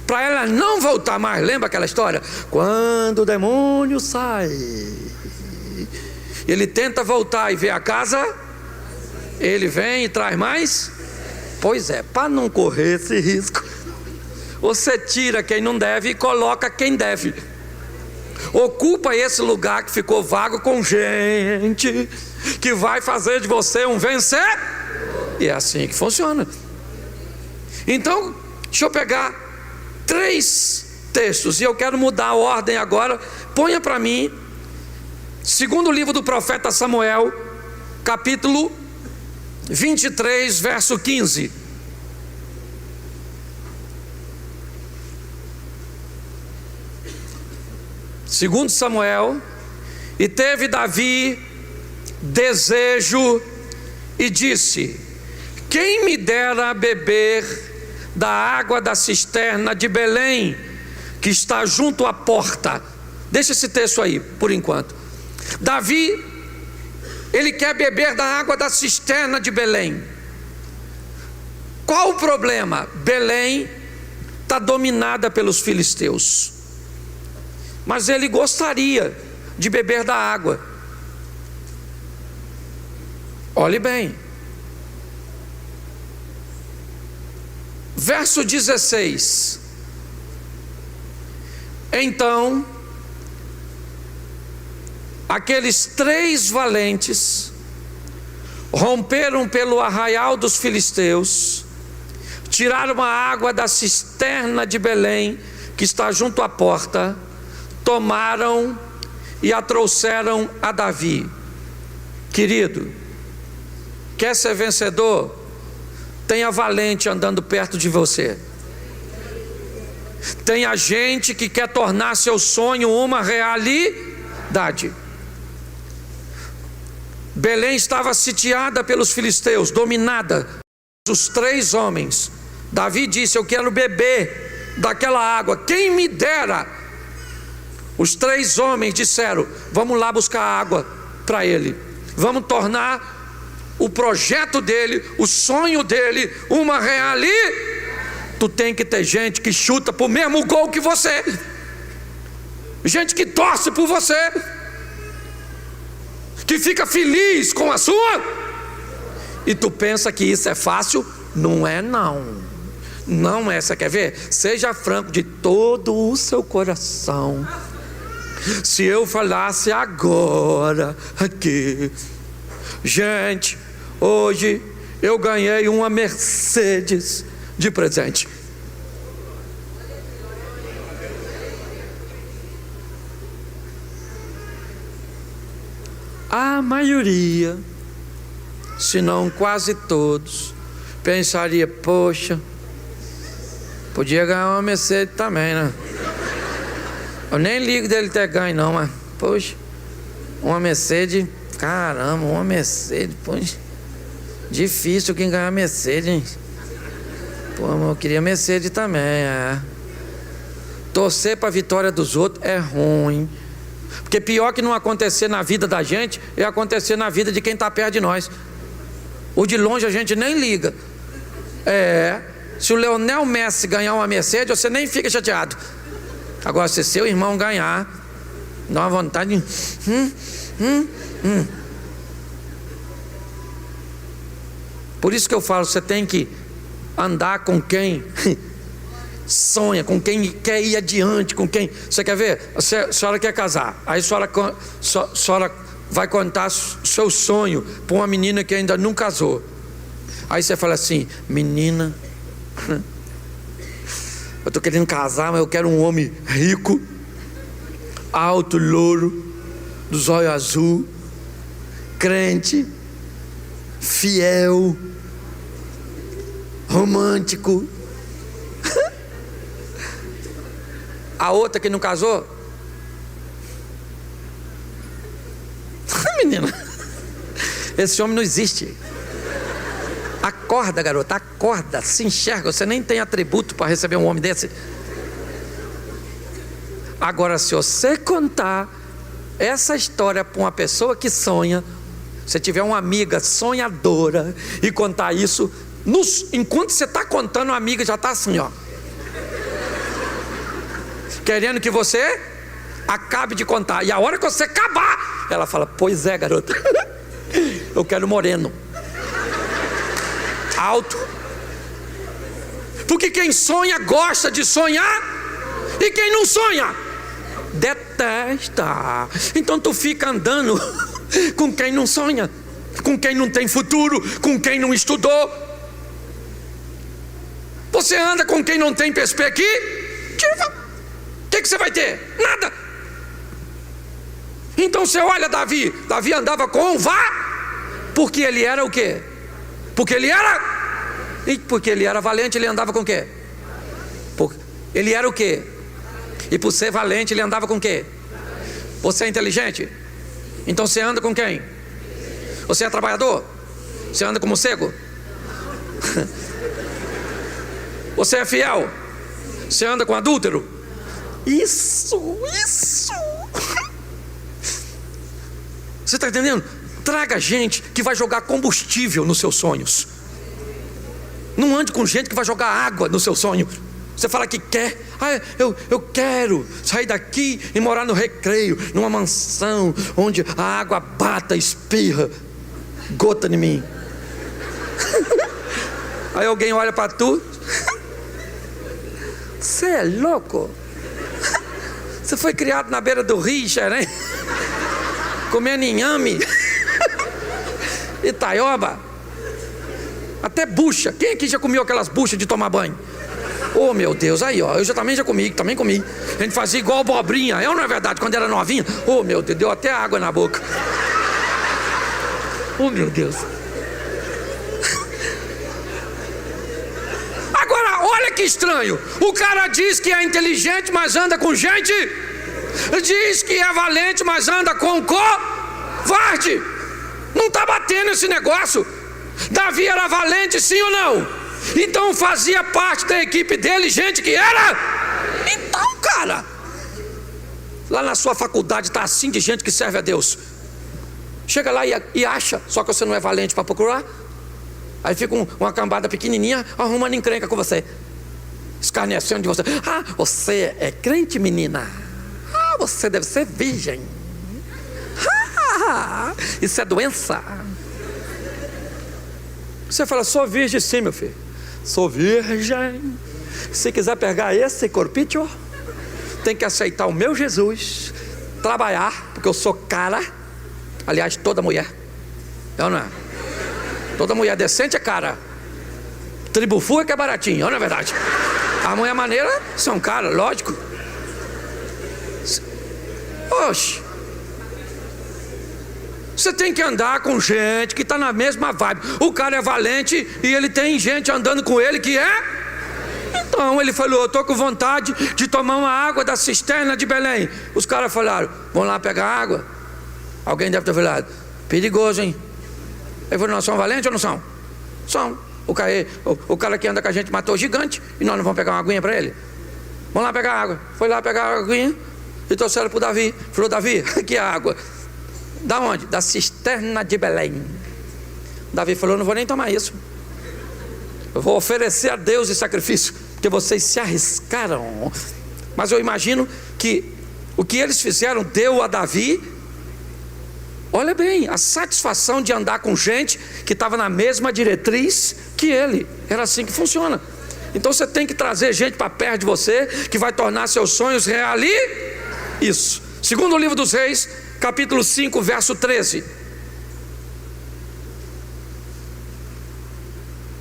para ela não voltar mais, lembra aquela história? Quando o demônio sai, ele tenta voltar e vê a casa Ele vem e traz mais? Pois é, para não correr esse risco, você tira quem não deve e coloca quem deve. Ocupa esse lugar que ficou vago com gente que vai fazer de você um vencer. E é assim que funciona. Então, deixa eu pegar 3 textos, e eu quero mudar a ordem agora. Ponha para mim, segundo livro do profeta Samuel, capítulo 23, verso 15. Segundo Samuel: e teve Davi desejo e disse: quem me dera beber da água da cisterna de Belém, que está junto à porta. Deixa esse texto aí por enquanto. Davi, ele quer beber da água da cisterna de Belém. Qual o problema? Belém está dominada pelos filisteus, mas ele gostaria de beber da água. Olhe bem, verso 16: então aqueles 3 valentes romperam pelo arraial dos filisteus, tiraram a água da cisterna de Belém, que está junto à porta, tomaram e a trouxeram a Davi. Querido, quer ser vencedor? Tenha valente andando perto de você. Tenha gente que quer tornar seu sonho uma realidade. Belém estava sitiada pelos filisteus, dominada. Os 3 homens. Davi disse: eu quero beber daquela água, quem me dera. Os 3 homens disseram: vamos lá buscar água para ele, vamos tornar o projeto dele, o sonho dele, uma realidade. Tu tem que ter gente que chuta pro mesmo gol que você, gente que torce por você, que fica feliz com a sua. E tu pensa que isso é fácil? Não é não. Não é. Você quer ver? Seja franco de todo o seu coração. Se eu falasse agora aqui: gente, hoje eu ganhei uma Mercedes de presente. A maioria, se não quase todos, pensaria: poxa, podia ganhar uma Mercedes também, né? Eu nem ligo dele ter ganho não, mas poxa, uma Mercedes, caramba, uma Mercedes, poxa, difícil quem ganhar Mercedes, hein? Pô, eu queria Mercedes também, é. Torcer para a vitória dos outros é ruim, porque pior que não acontecer na vida da gente é acontecer na vida de quem está perto de nós. O de longe a gente nem liga. Se o Lionel Messi ganhar uma Mercedes, você nem fica chateado. Agora, se seu irmão ganhar, dá uma vontade de... Por isso que eu falo, você tem que andar com quem sonha, com quem quer ir adiante, com quem... Você quer ver? A senhora quer casar, aí a senhora vai contar seu sonho para uma menina que ainda não casou. Aí você fala assim: menina, eu estou querendo casar, mas eu quero um homem rico, alto, louro, dos olhos azul, crente, fiel, romântico. A outra que não casou, menina, esse homem não existe. Acorda, garota, acorda, se enxerga. Você nem tem atributo para receber um homem desse. Agora, se você contar essa história para uma pessoa que sonha, se tiver uma amiga sonhadora e contar isso, enquanto você está contando, a amiga já está assim, ó, querendo que você acabe de contar. E a hora que você acabar, ela fala: pois é, garota, eu quero moreno. alto. Porque quem sonha gosta de sonhar, e quem não sonha detesta. Então tu fica andando com quem não sonha, com quem não tem futuro, com quem não estudou. Você anda com quem não tem perspectiva, o que você vai ter? Nada. Então você olha Davi andava com porque ele era o quê? Porque ele era valente, ele andava com o quê? Ele era o quê? E por ser valente, ele andava com o quê? Você é inteligente? Então você anda com quem? Você é trabalhador? Você anda como morcego? Você é fiel? Você anda com adúltero? Isso. Você está entendendo? Traga gente que vai jogar combustível nos seus sonhos. Não ande com gente que vai jogar água no seu sonho. Você fala que quer. Eu quero sair daqui e morar no Recreio, numa mansão onde a água bata, espirra, gota em mim. Aí alguém olha para tu. Você é louco? Você foi criado na beira do rio, Xerém, comendo inhame, Itaioba, até bucha. Quem aqui já comeu aquelas buchas de tomar banho? Oh meu Deus, aí ó, eu também comi. A gente fazia igual abobrinha, não é verdade? Quando era novinha, oh meu Deus, deu até água na boca. Oh meu Deus. Agora, olha que estranho. O cara diz que é inteligente, mas anda com gente. Diz que é valente, mas anda com covarde. Não está batendo esse negócio. Davi era valente, sim ou não? Então fazia parte da equipe dele gente que era. Então, cara, lá na sua faculdade está assim de gente que serve a Deus. Chega lá e acha, só que você não é valente para procurar. Aí fica uma cambada pequenininha arrumando encrenca com você, escarnecendo de você. Você é crente, menina? Você deve ser virgem. Isso é doença. Você fala, sou virgem sim, meu filho. Sou virgem. Se quiser pegar esse corpício, tem que aceitar o meu Jesus, trabalhar, porque eu sou cara. Aliás, toda mulher, não é? Toda mulher decente é cara. Tribufu é que é baratinho, não é verdade? A mulher maneira são cara, lógico. Oxe, você tem que andar com gente que está na mesma vibe. O cara é valente e ele tem gente andando com ele que é. Então ele falou, eu estou com vontade de tomar uma água da cisterna de Belém. Os caras falaram, vamos lá pegar água. Alguém deve ter falado, perigoso, hein? Ele falou, nós somos valentes ou não são? São. O cara que anda com a gente matou o gigante e nós não vamos pegar uma aguinha para ele? Vamos lá pegar água. Foi lá pegar a aguinha e trouxeram para o Davi. Falou, Davi, aqui é a água. Da onde? Da cisterna de Belém. Davi falou, não vou nem tomar isso. Eu vou oferecer a Deus esse sacrifício, porque vocês se arriscaram. Mas eu imagino que o que eles fizeram deu a Davi, olha bem, a satisfação de andar com gente que estava na mesma diretriz que ele. Era assim que funciona. Então você tem que trazer gente para perto de você, que vai tornar seus sonhos reais. Isso. Segundo o livro dos Reis, capítulo 5, verso 13.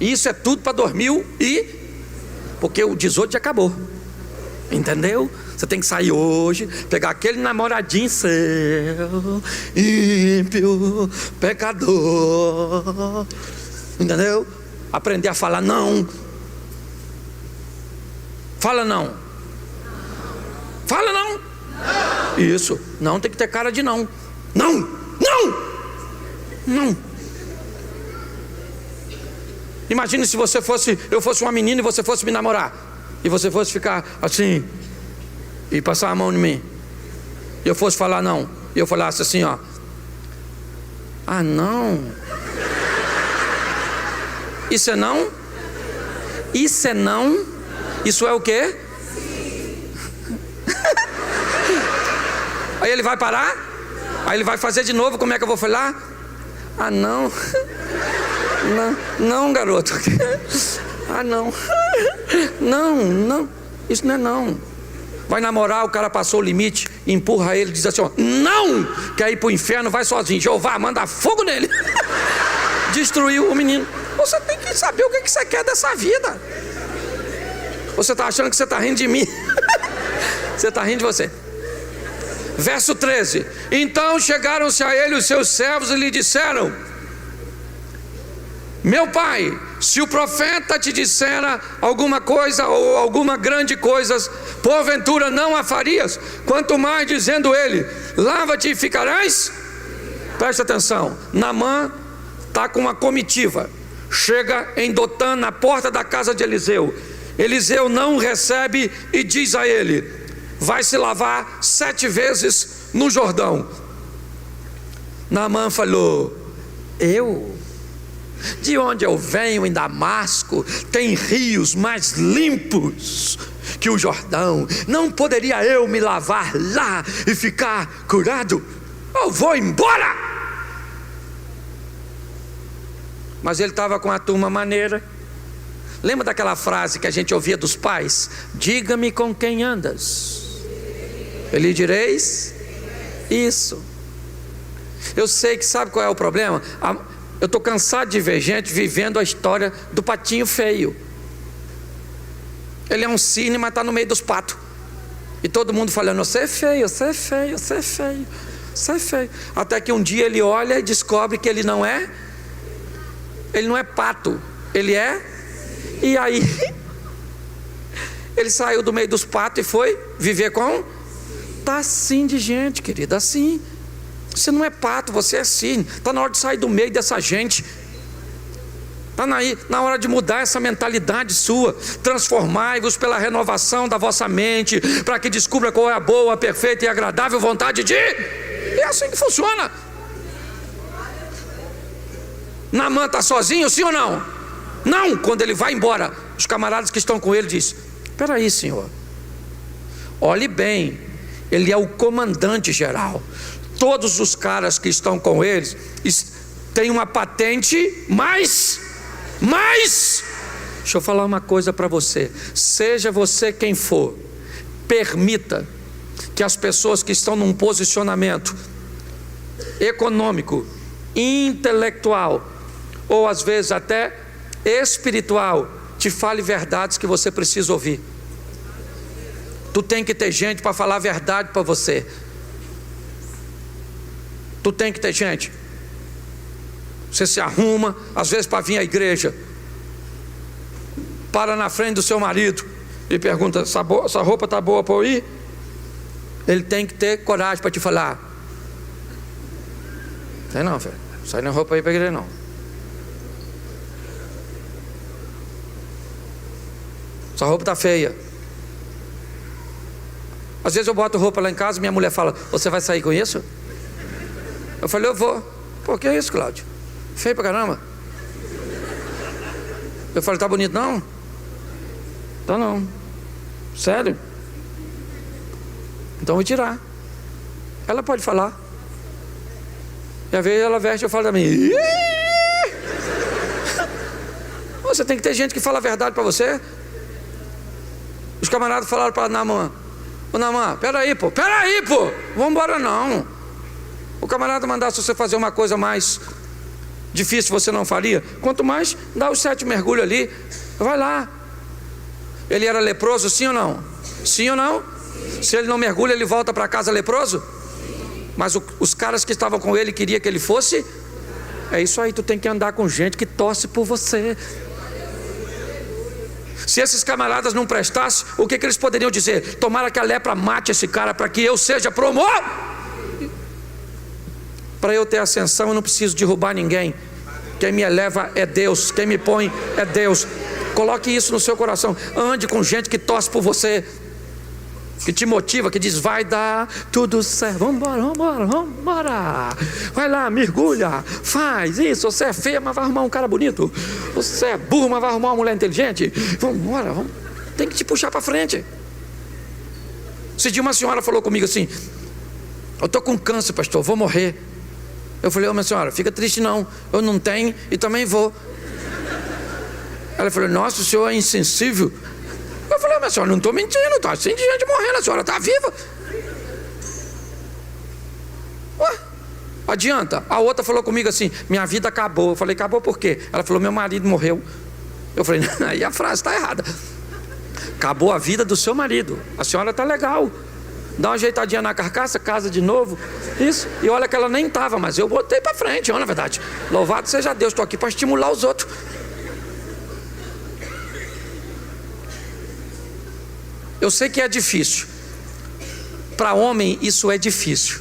Isso é tudo para 2000 porque o 18 já acabou. Entendeu? Você tem que sair hoje, pegar aquele namoradinho seu, ímpio, pecador. Entendeu? Aprender a falar não. Fala não. Fala não. Isso, não tem que ter cara de não. Não. Imagine se eu fosse uma menina e você fosse me namorar, e você fosse ficar assim e passar a mão em mim, e eu fosse falar não, e eu falasse assim, ó, não. Isso é não? Isso é não? Isso é o quê? Aí ele vai parar? Aí ele vai fazer de novo, como é que eu vou falar? Não. Não, garoto. Ah, não. Não. Isso não é não. Vai namorar, o cara passou o limite, empurra ele, diz assim, ó, não! Quer ir pro inferno, vai sozinho. Jeová, manda fogo nele. Destruiu o menino. Você tem que saber o que você quer dessa vida. Você está achando que você está rindo de mim? Você está rindo de você. Verso 13. Então chegaram-se a ele os seus servos e lhe disseram: meu pai, se o profeta te dissera alguma coisa ou alguma grande coisa, porventura não a farias? Quanto mais dizendo ele: lava-te e ficarás. Presta atenção. Naamã está com uma comitiva. Chega em Dotã, na porta da casa de Eliseu. Eliseu não o recebe e diz a ele: vai se lavar 7 vezes no Jordão. Naamã falou: eu? De onde eu venho, em Damasco, tem rios mais limpos que o Jordão. Não poderia eu me lavar lá e ficar curado? Eu vou embora. Mas ele estava com a turma maneira. Lembra daquela frase que a gente ouvia dos pais? Diga-me com quem andas, eu lhe direis isso. Eu sei que sabe qual é o problema? Eu estou cansado de ver gente vivendo a história do patinho feio. Ele é um cisne, mas está no meio dos patos. E todo mundo falando: você é feio, você é feio, você é feio, você é feio. Até que um dia ele olha e descobre que ele não é pato, ele é. E aí ele saiu do meio dos patos e foi viver com. Está assim de gente, querida, assim. Você não é pato, você é cisne. Está na hora de sair do meio dessa gente. Está na hora de mudar essa mentalidade sua. Transformai-vos pela renovação da vossa mente, para que descubra qual é a boa, perfeita e agradável vontade de. É assim que funciona. Naamã está sozinho, sim ou não? Não. Quando ele vai embora, os camaradas que estão com ele dizem: espera aí, senhor, olhe bem, ele é o comandante geral. Todos os caras que estão com eles têm uma patente, mas deixa eu falar uma coisa para você. Seja você quem for, permita que as pessoas que estão num posicionamento econômico, intelectual, ou às vezes até espiritual, te fale verdades que você precisa ouvir. Tu tem que ter gente para falar a verdade para você. Tu tem que ter gente. Você se arruma, às vezes, para vir à igreja, para na frente do seu marido e pergunta: essa roupa está boa para eu ir? Ele tem que ter coragem para te falar: tem não, velho, sai na roupa aí para a igreja não. Essa roupa está feia. Às vezes eu boto roupa lá em casa e minha mulher fala: você vai sair com isso? Eu falei: eu vou. Pô, que é isso, Cláudio? Feio pra caramba. Eu falei: tá bonito não? Tá não. Sério? Então eu vou tirar. Ela pode falar. E às vezes ela veste e eu falo também: você tem que ter gente que fala a verdade para você. Os camaradas falaram para Naamã: ô Naamã, peraí pô, vamos embora não. O camarada mandasse você fazer uma coisa mais difícil, você não faria? Quanto mais, dá os 7 mergulhos ali, vai lá. Ele era leproso, sim ou não? Sim ou não? Se ele não mergulha, ele volta para casa leproso? Mas os caras que estavam com ele queriam que ele fosse. É isso aí, tu tem que andar com gente que torce por você. Se esses camaradas não prestassem, o que eles poderiam dizer? Tomara que a lepra mate esse cara para que eu seja promovido. Para eu ter ascensão, eu não preciso derrubar ninguém. Quem me eleva é Deus, quem me põe é Deus. Coloque isso no seu coração. Ande com gente que torce por você, que te motiva, que diz: vai dar tudo certo, vambora. Vai lá, mergulha, faz isso. Você é feia, mas vai arrumar um cara bonito. Você é burro, mas vai arrumar uma mulher inteligente. Vambora, vamos. Tem que te puxar para frente. Esse dia uma senhora falou comigo assim: eu estou com câncer, pastor, vou morrer. Eu falei: ô minha senhora, fica triste não, eu não tenho e também vou. Ela falou: nossa, o senhor é insensível. Eu falei: mas a senhora, não estou mentindo, está assim de gente morrendo, a senhora está viva. Ué, adianta. A outra falou comigo assim: minha vida acabou. Eu falei: acabou por quê? Ela falou: meu marido morreu. Eu falei: aí a frase está errada. Acabou a vida do seu marido. A senhora está legal. Dá uma ajeitadinha na carcaça, casa de novo. Isso. E olha que ela nem estava, mas eu botei para frente, na verdade. Louvado seja Deus, estou aqui para estimular os outros. Eu sei que é difícil. Para homem isso é difícil.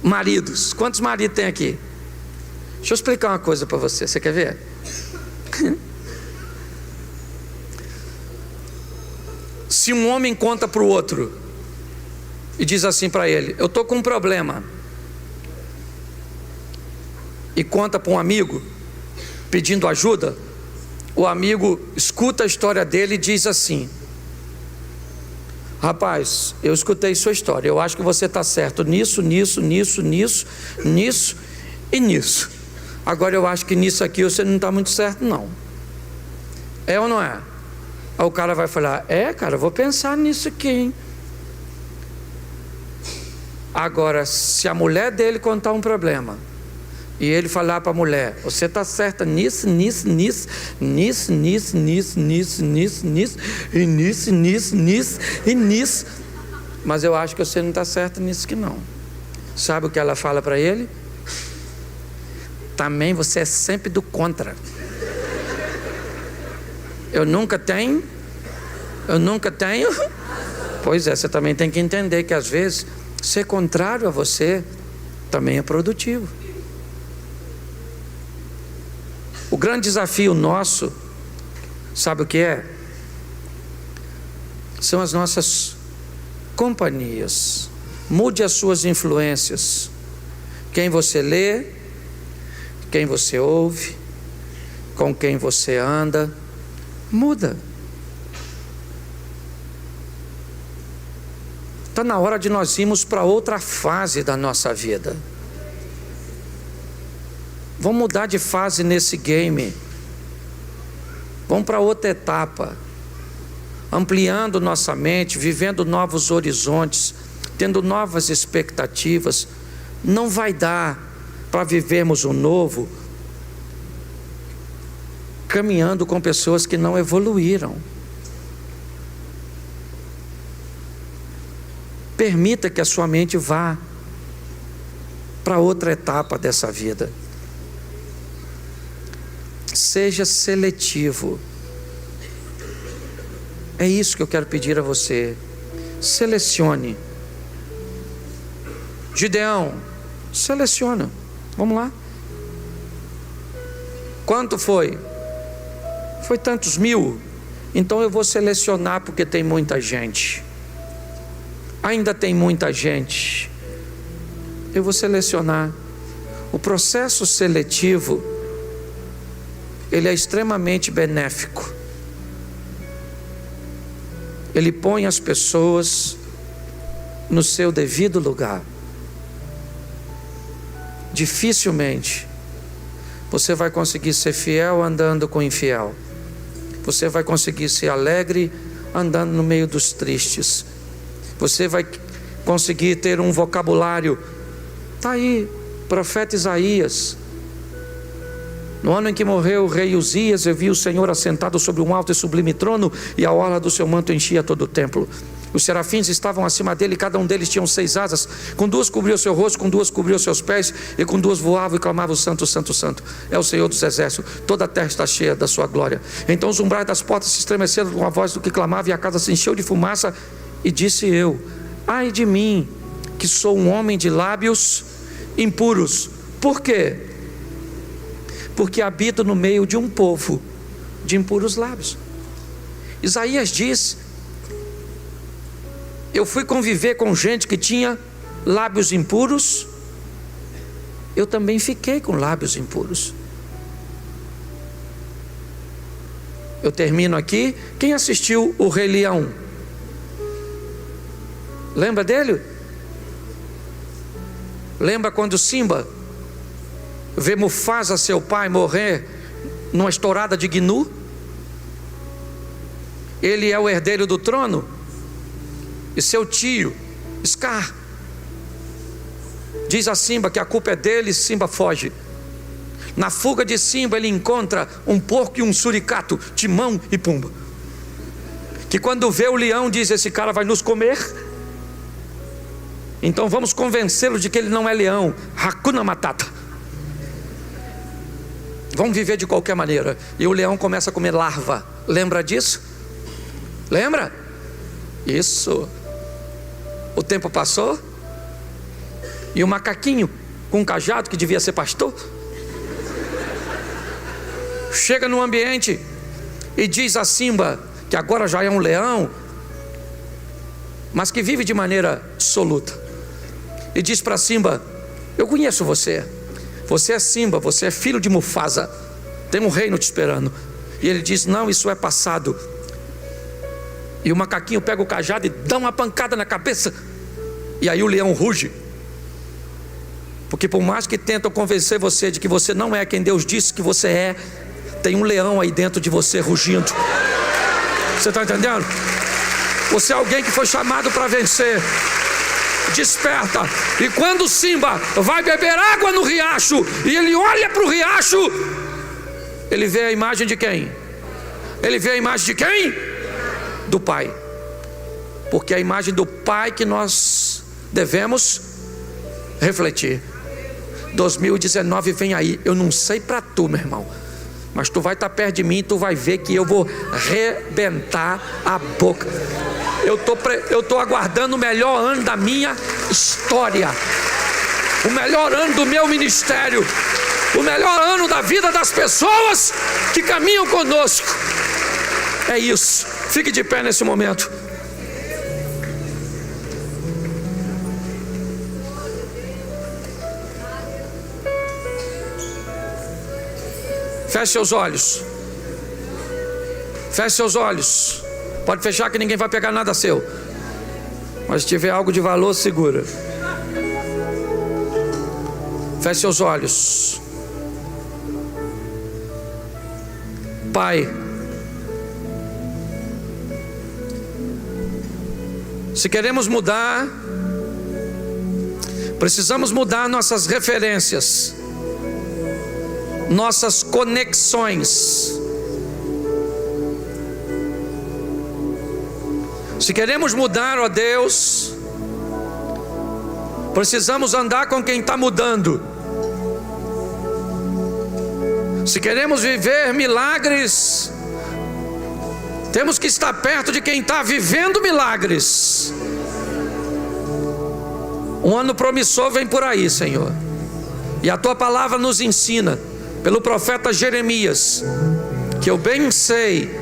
Maridos, quantos maridos tem aqui? Deixa eu explicar uma coisa para você, você quer ver? Se um homem conta para o outro e diz assim para ele: eu estou com um problema, e conta para um amigo pedindo ajuda, o amigo escuta a história dele e diz assim: rapaz, eu escutei sua história, eu acho que você está certo nisso, nisso, nisso, nisso, nisso e nisso. Agora eu acho que nisso aqui você não está muito certo não. É ou não é? Aí o cara vai falar: é, cara, eu vou pensar nisso aqui, hein? Agora, se a mulher dele contar um problema e ele falar para a mulher: você está certa nisso, nisso, nisso, nisso, nisso, nisso, nisso, nisso, nisso, e nisso, nisso, nisso, e nisso, mas eu acho que você não está certa nisso que não. Sabe o que ela fala para ele? Também você é sempre do contra. Eu nunca tenho. Pois é, você também tem que entender que às vezes ser contrário a você também é produtivo. O grande desafio nosso, sabe o que é? São as nossas companhias. Mude as suas influências. Quem você lê, quem você ouve, com quem você anda, muda. Está na hora de nós irmos para outra fase da nossa vida. Vamos mudar de fase nesse game. Vamos para outra etapa. Ampliando nossa mente, vivendo novos horizontes, tendo novas expectativas. Não vai dar para vivermos o novo caminhando com pessoas que não evoluíram. Permita que a sua mente vá para outra etapa dessa vida. Seja seletivo. É isso que eu quero pedir a você. Selecione. Gideão, seleciona. Vamos lá. Quanto foi? Foi tantos mil. Então eu vou selecionar porque tem muita gente. Ainda tem muita gente. Eu vou selecionar. O processo seletivo, ele é extremamente benéfico. Ele põe as pessoas no seu devido lugar. Dificilmente você vai conseguir ser fiel andando com infiel. Você vai conseguir ser alegre andando no meio dos tristes. Você vai conseguir ter um vocabulário. Está aí, profeta Isaías. No ano em que morreu o rei Uzias, eu vi o Senhor assentado sobre um alto e sublime trono, e a orla do seu manto enchia todo o templo. Os serafins estavam acima dele, e cada um deles tinha 6 asas. Com 2 cobriu o seu rosto, com 2 cobriu os seus pés, e com 2 voava e clamava: santo, santo, santo é o Senhor dos exércitos, toda a terra está cheia da sua glória. Então os umbrais das portas se estremeceram com a voz do que clamava, e a casa se encheu de fumaça. E disse eu: ai de mim, que sou um homem de lábios impuros. Por quê? Porque habito no meio de um povo de impuros lábios. Isaías diz: eu fui conviver com gente que tinha lábios impuros, eu também fiquei com lábios impuros. Eu termino aqui. Quem assistiu o Rei Leão? Lembra dele? Lembra quando Simba vê Mufasa, seu pai, morrer numa estourada de gnu? ele é o herdeiro do trono, e seu tio, Scar, diz a Simba que a culpa é dele, Simba foge. Na fuga de Simba ele encontra um porco e um suricato, Timão e Pumba, que quando vê o leão diz: esse cara vai nos comer, então vamos convencê-lo de que ele não é leão. Hakuna Matata, vamos viver de qualquer maneira. E o leão começa a comer larva. Lembra disso? Lembra? Isso. O tempo passou, e o macaquinho com um cajado, que devia ser pastor, chega no ambiente e diz a Simba, que agora já é um leão, mas que vive de maneira dissoluta, e diz para Simba: eu conheço você, você é Simba, você é filho de Mufasa, tem um reino te esperando. E ele diz: não, isso é passado. E o macaquinho pega o cajado e dá uma pancada na cabeça, e aí o leão ruge, porque por mais que tentam convencer você de que você não é quem Deus disse que você é, tem um leão aí dentro de você rugindo. Você está entendendo? Você é alguém que foi chamado para vencer. Desperta. E quando Simba vai beber água no riacho, e ele olha para o riacho, ele vê a imagem de quem? Ele vê a imagem de quem? Do Pai. Porque é a imagem do Pai que nós devemos refletir. 2019 vem aí. Eu não sei para tu, meu irmão, mas tu vai estar perto de mim e tu vai ver que eu vou rebentar a boca. Eu estou aguardando o melhor ano da minha história, o melhor ano do meu ministério, o melhor ano da vida das pessoas que caminham conosco. É isso. Fique de pé nesse momento. Feche seus olhos. Feche seus olhos. Pode fechar que ninguém vai pegar nada seu. Mas se tiver algo de valor, segura. Feche seus olhos. Pai, se queremos mudar, precisamos mudar nossas referências, nossas conexões. Se queremos mudar, ó Deus, precisamos andar com quem está mudando. Se queremos viver milagres, temos que estar perto de quem está vivendo milagres. Um ano promissor vem por aí, Senhor, e a Tua palavra nos ensina, pelo profeta Jeremias, que eu bem sei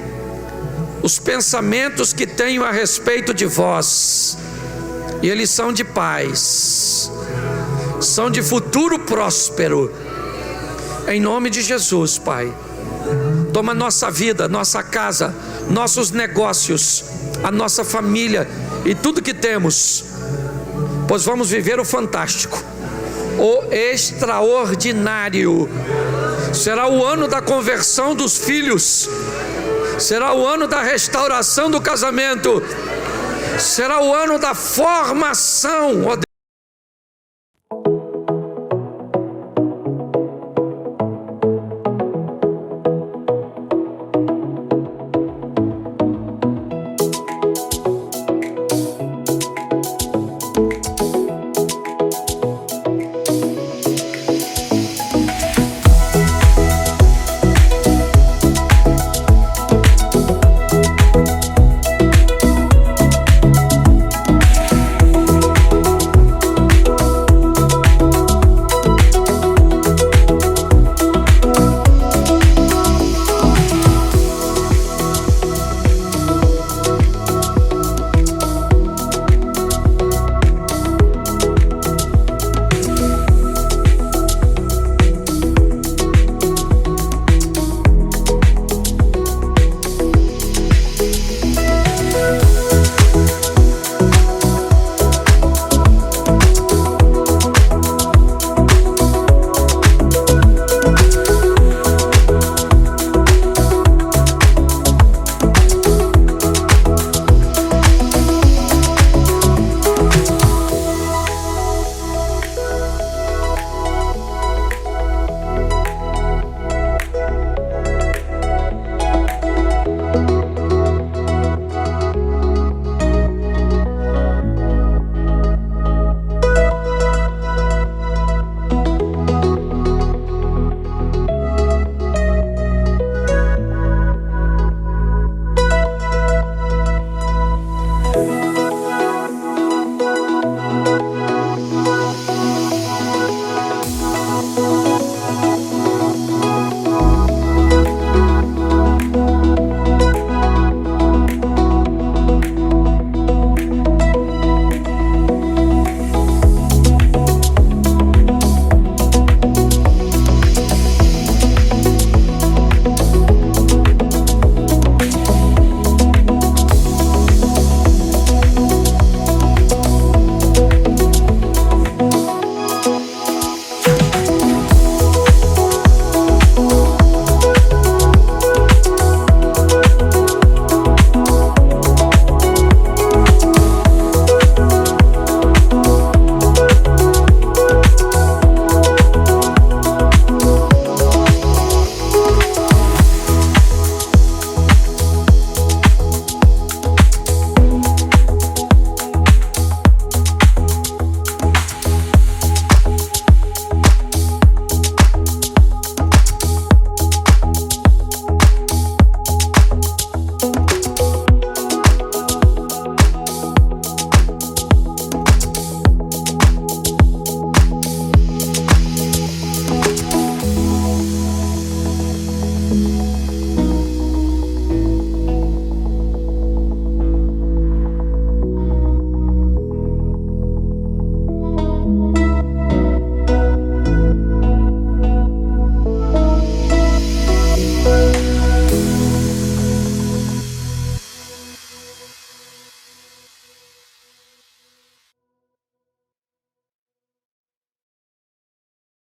os pensamentos que tenho a respeito de vós, e eles são de paz, são de futuro próspero. Em nome de Jesus, Pai, toma nossa vida, nossa casa, nossos negócios, a nossa família e tudo que temos, pois vamos viver o fantástico, o extraordinário. Será o ano da conversão dos filhos, será o ano da restauração do casamento, será o ano da formação, ó Deus.